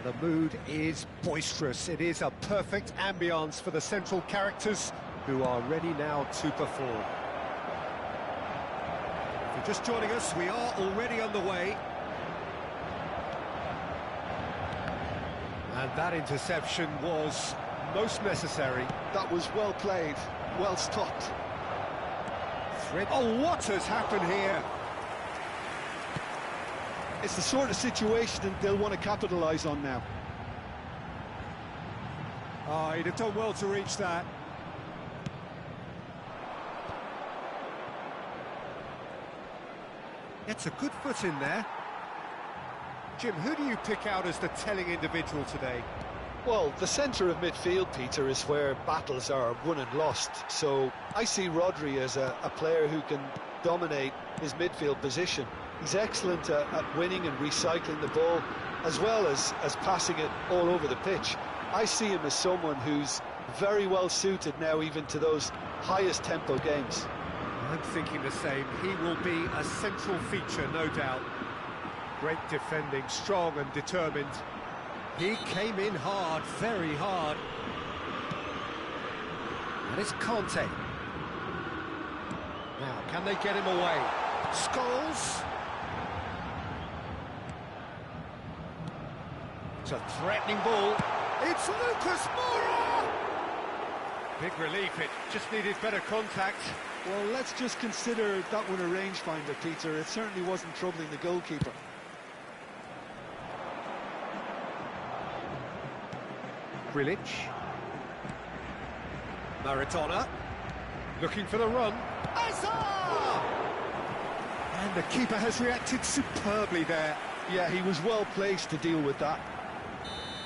Speaker 1: And the mood is boisterous. It is a perfect ambience for the central characters who are ready now to perform. If you're just joining us, we are already underway. And that interception was most necessary.
Speaker 4: That was well played, well stopped.
Speaker 1: Oh, what has happened here?
Speaker 4: It's the sort of situation they'll want to capitalise on now.
Speaker 1: Oh, he'd have done well to reach that. Gets a good foot in there. Jim, who do you pick out as the telling individual today?
Speaker 4: Well, the centre of midfield, Peter, is where battles are won and lost. So I see Rodri as a player who can dominate his midfield position. He's excellent at winning and recycling the ball, as well as passing it all over the pitch. I see him as someone who's very well suited now even to those highest tempo games.
Speaker 1: I'm thinking the same. He will be a central feature, no doubt. Great defending, strong and determined. He came in hard, very hard. And it's Conte. Now, can they get him away? Scholes. It's a threatening ball. It's Lucas Moura! Big relief, it just needed better contact.
Speaker 4: Well, let's just consider that one a rangefinder, Peter. It certainly wasn't troubling the goalkeeper.
Speaker 1: Grilic. Maradona. Looking for the run. Hazard! And the keeper has reacted superbly there.
Speaker 4: Yeah, he was well placed to deal with that.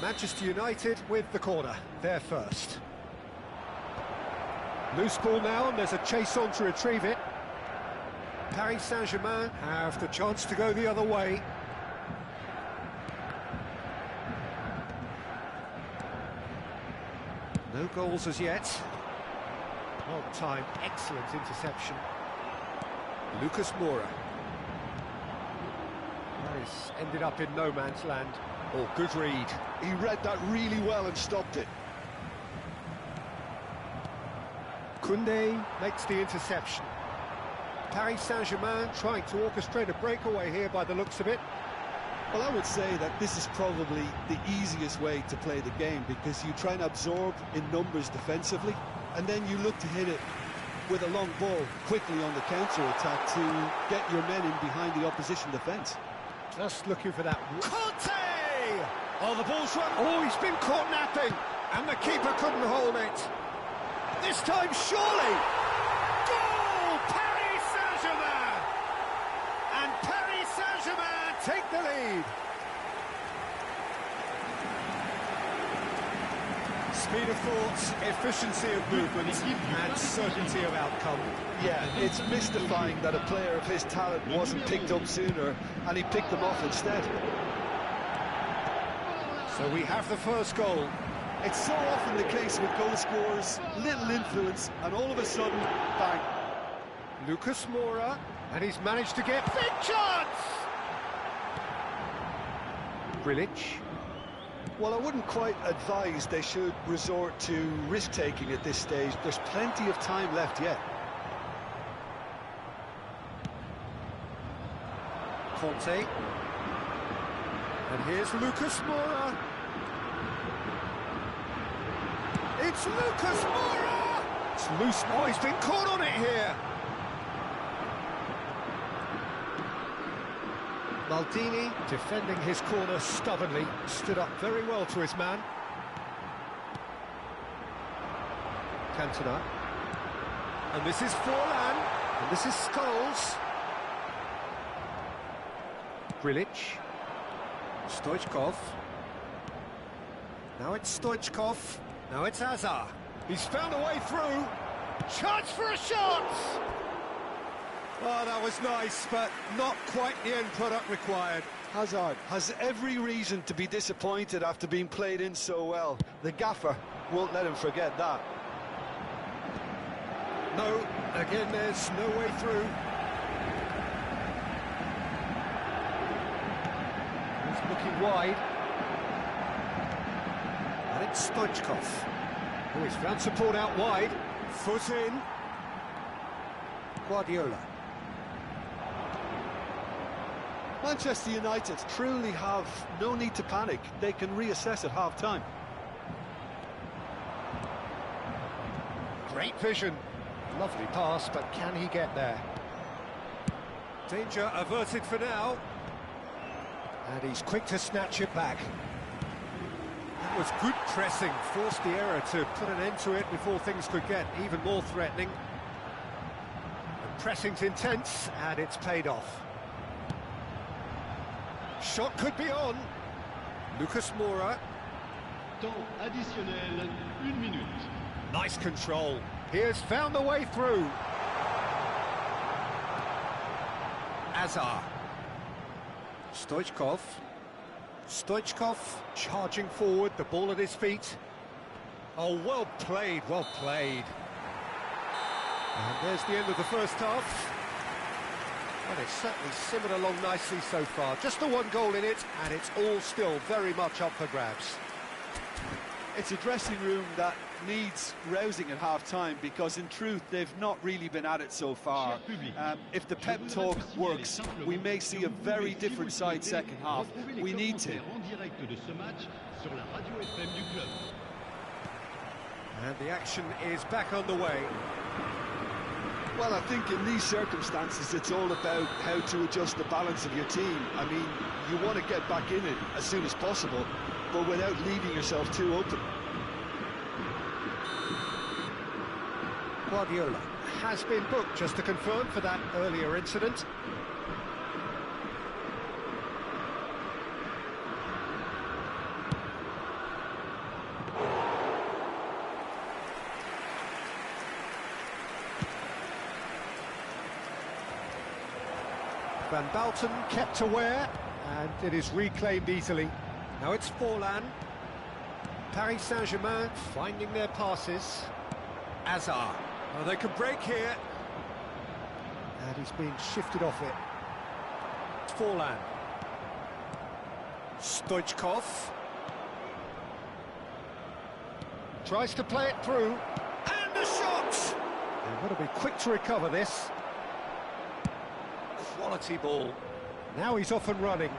Speaker 1: Manchester United with the corner. They're first. Loose ball now, and there's a chase on to retrieve it. Paris Saint-Germain have the chance to go the other way. No goals as yet. Well timed, excellent interception. Lucas Moura. Paris ended up in no man's land. Oh, good read.
Speaker 4: He read that really well and stopped it.
Speaker 1: Koundé makes the interception. Paris Saint-Germain trying to orchestrate a breakaway here by the looks of it.
Speaker 4: Well, I would say that this is probably the easiest way to play the game, because you try and absorb in numbers defensively, and then you look to hit it with a long ball quickly on the counter-attack to get your men in behind the opposition defence.
Speaker 1: Just looking for that. Conte! Oh, the ball's run. Oh, he's been caught napping, and the keeper couldn't hold it. This time, surely. Goal! Paris Saint-Germain! And Paris Saint-Germain take the lead. Speed of thought, efficiency of movement, and certainty of outcome.
Speaker 4: Yeah, it's mystifying that a player of his talent wasn't picked up sooner, and he picked them off instead.
Speaker 1: So we have the first goal.
Speaker 4: It's so often the case with goal scorers, little influence, and all of a sudden, bang.
Speaker 1: Lucas Moura, and he's managed to get big chance! Grilic.
Speaker 4: Well, I wouldn't quite advise they should resort to risk-taking at this stage. There's plenty of time left yet.
Speaker 1: Conte. And here's Lucas Moura. It's Lucas Moura! It's loose. Oh, he's been caught on it here. Maldini, defending his corner stubbornly, stood up very well to his man. Cantona. And this is Forlan. And this is Scholes. Grilic. Stoichkov. Now it's Stoichkov. Now it's Hazard. He's found a way through. Chance for a shot! Oh, that was nice, but not quite the end product required.
Speaker 4: Hazard has every reason to be disappointed after being played in so well. The gaffer won't let him forget that.
Speaker 1: No, again, there's no way through. He's looking wide. And it's Stoichkov. Oh, he's found support out wide. Foot in. Guardiola.
Speaker 4: Manchester United truly have no need to panic. They can reassess at half-time.
Speaker 1: Great vision. Lovely pass, but can he get there? Danger averted for now. And he's quick to snatch it back. That was good pressing, forced the error to put an end to it before things could get even more threatening. The pressing's intense, and it's paid off. Shot could be on. Lucas Moura.
Speaker 3: Temps additionnel, 1 minute.
Speaker 1: Nice control. He has found the way through. Azar. Stoichkov. Stoichkov charging forward, the ball at his feet. Oh, well played, well played. And there's the end of the first half. Well, it's certainly simmered along nicely so far. Just the one goal in it, and it's all still very much up for grabs.
Speaker 4: It's a dressing room that needs rousing at half-time, because in truth they've not really been at it so far. If the pep talk works, we may see a very different side second half. We need to.
Speaker 1: And the action is back underway.
Speaker 4: Well, I think in these circumstances it's all about how to adjust the balance of your team. I mean, you want to get back in it as soon as possible, but without leaving yourself too open.
Speaker 1: Guardiola has been booked, just to confirm, for that earlier incident. Van Balten kept aware, and it is reclaimed easily. Now it's Forlan. Paris Saint-Germain finding their passes. Azar. Oh, they can break here. And he's being shifted off it. Forlan. Stoichkov. Tries to play it through. And the shot! They've got to be quick to recover this. Quality ball. Now he's off and running.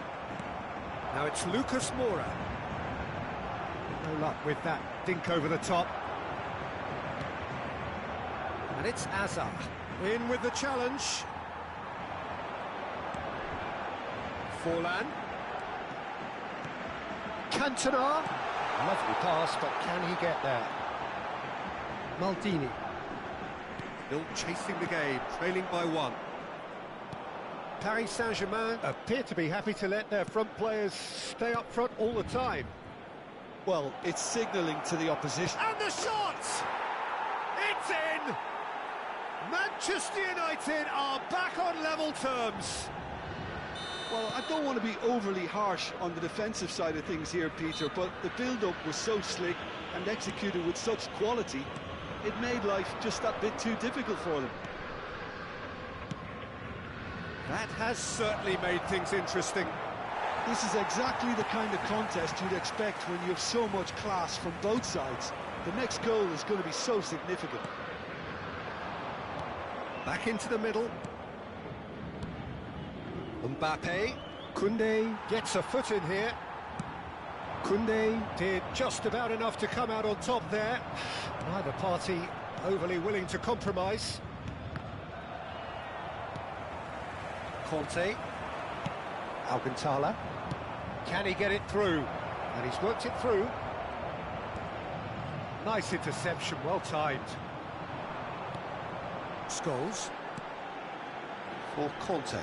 Speaker 1: Now it's Lucas Moura. No luck with that dink over the top. And it's Azar. In with the challenge. Forlan. Cantona. Lovely pass, but can he get there? Maldini. Still chasing the game, trailing by 1. Paris Saint-Germain appear to be happy to let their front players stay up front all the time.
Speaker 4: Well, it's signalling to the opposition.
Speaker 1: And the shot! It's in! Manchester United are back on level terms.
Speaker 4: Well, I don't want to be overly harsh on the defensive side of things here, Peter, but the build-up was so slick and executed with such quality, it made life just that bit too difficult for them.
Speaker 1: That has certainly made things interesting.
Speaker 4: This is exactly the kind of contest you'd expect when you have so much class from both sides. The next goal is going to be so significant.
Speaker 1: Back into the middle. Mbappe. Koundé gets a foot in here. Koundé did just about enough to come out on top there. Neither party overly willing to compromise. Conte. Alcantara. Can he get it through? And he's worked it through. Nice interception, well timed. Scholes. For Conte.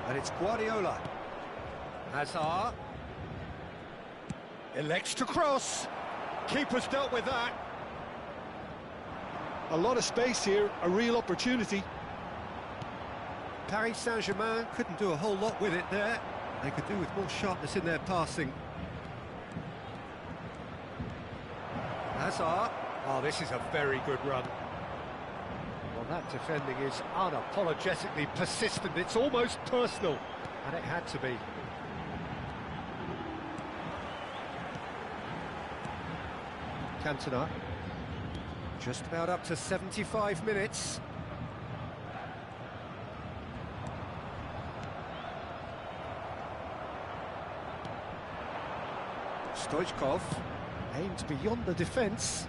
Speaker 1: And it's Guardiola. Hazard. Elects to cross. Keeper's dealt with that.
Speaker 4: A lot of space here, a real opportunity.
Speaker 1: Paris Saint-Germain couldn't do a whole lot with it there. They could do with more sharpness in their passing. Hazard. Oh, this is a very good run. Well, Well, that defending is unapologetically persistent. It's almost personal, and it had to be. Cantona. Just about up to 75 minutes. Stoichkov aimed beyond the defence.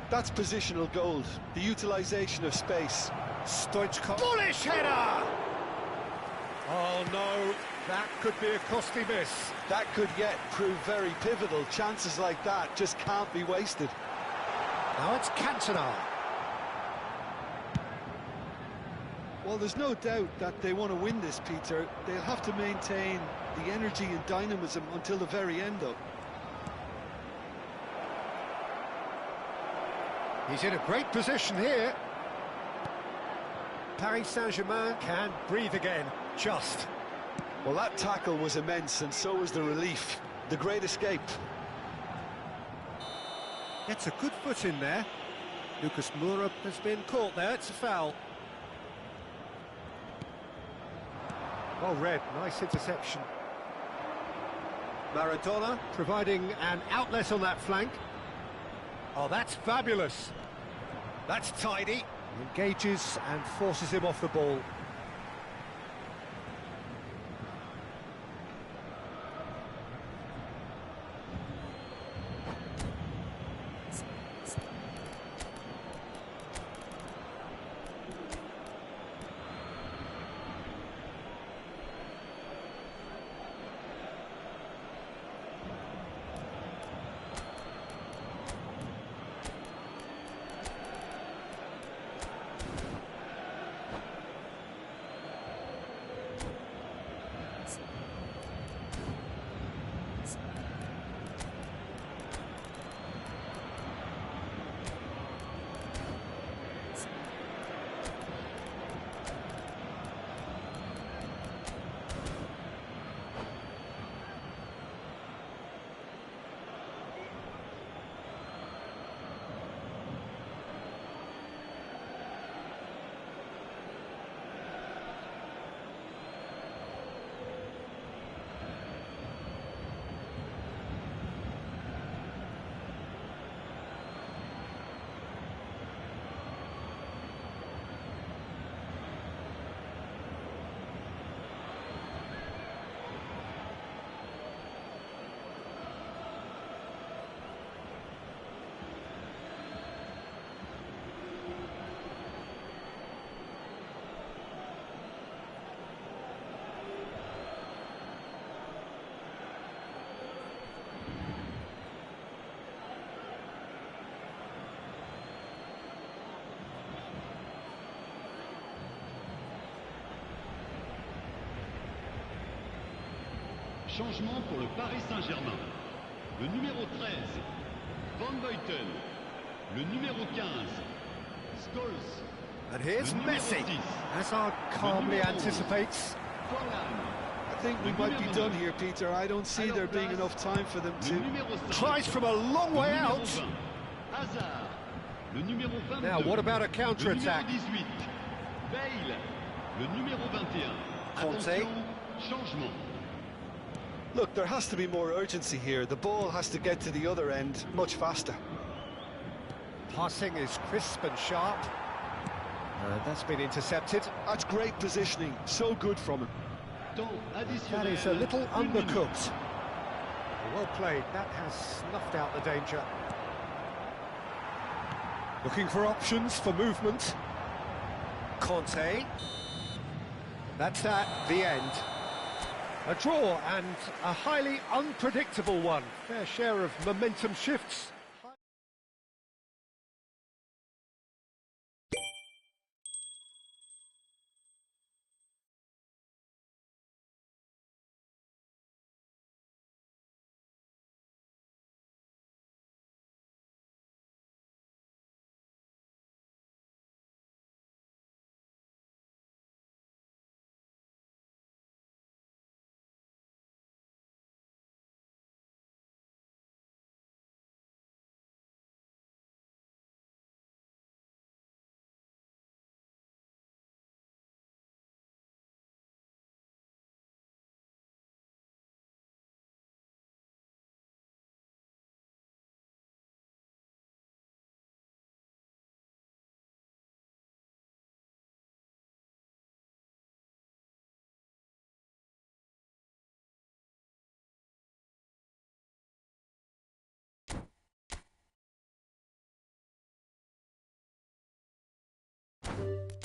Speaker 4: That's positional gold, the utilisation of space.
Speaker 1: Stoichkov. Bullish header! Oh no, that could be a costly miss.
Speaker 4: That could yet prove very pivotal. Chances like that just can't be wasted.
Speaker 1: Now it's Cantona.
Speaker 4: Well, there's no doubt that they want to win this, Peter. They'll have to maintain the energy and dynamism until the very end, though.
Speaker 1: He's in a great position here. Paris Saint-Germain can breathe again, just.
Speaker 4: Well, that tackle was immense, and so was the relief. The great escape.
Speaker 1: Gets a good foot in there. Lucas Moura has been caught there, it's a foul. Well read, nice interception. Maradona providing an outlet on that flank. Oh, that's fabulous. That's tidy. He engages and forces him off the ball.
Speaker 3: Changement pour le Paris Saint-Germain. Le numéro 13, Van Buiten. Le numéro 15, Scholes.
Speaker 1: And here's Messi, Hazard calmly anticipates.
Speaker 4: I think we might be done here, Peter. I don't see there being enough time for them to...
Speaker 1: Tries from a long way out.
Speaker 3: Hazard. Le numéro 22.
Speaker 1: Now, what about a counter-attack?
Speaker 3: Le numéro 18, Bale. Le numéro 21.
Speaker 1: Conte.
Speaker 3: Attention, changement.
Speaker 4: Look, there has to be more urgency here. The ball has to get to the other end much faster.
Speaker 1: Passing is crisp and sharp. That's been intercepted.
Speaker 4: That's great positioning. So good from him.
Speaker 1: That is a little undercooked. Well played. That has snuffed out the danger. Looking for options for movement. Conte. That's that, the end. A draw and a highly unpredictable one. Fair share of momentum shifts.
Speaker 6: you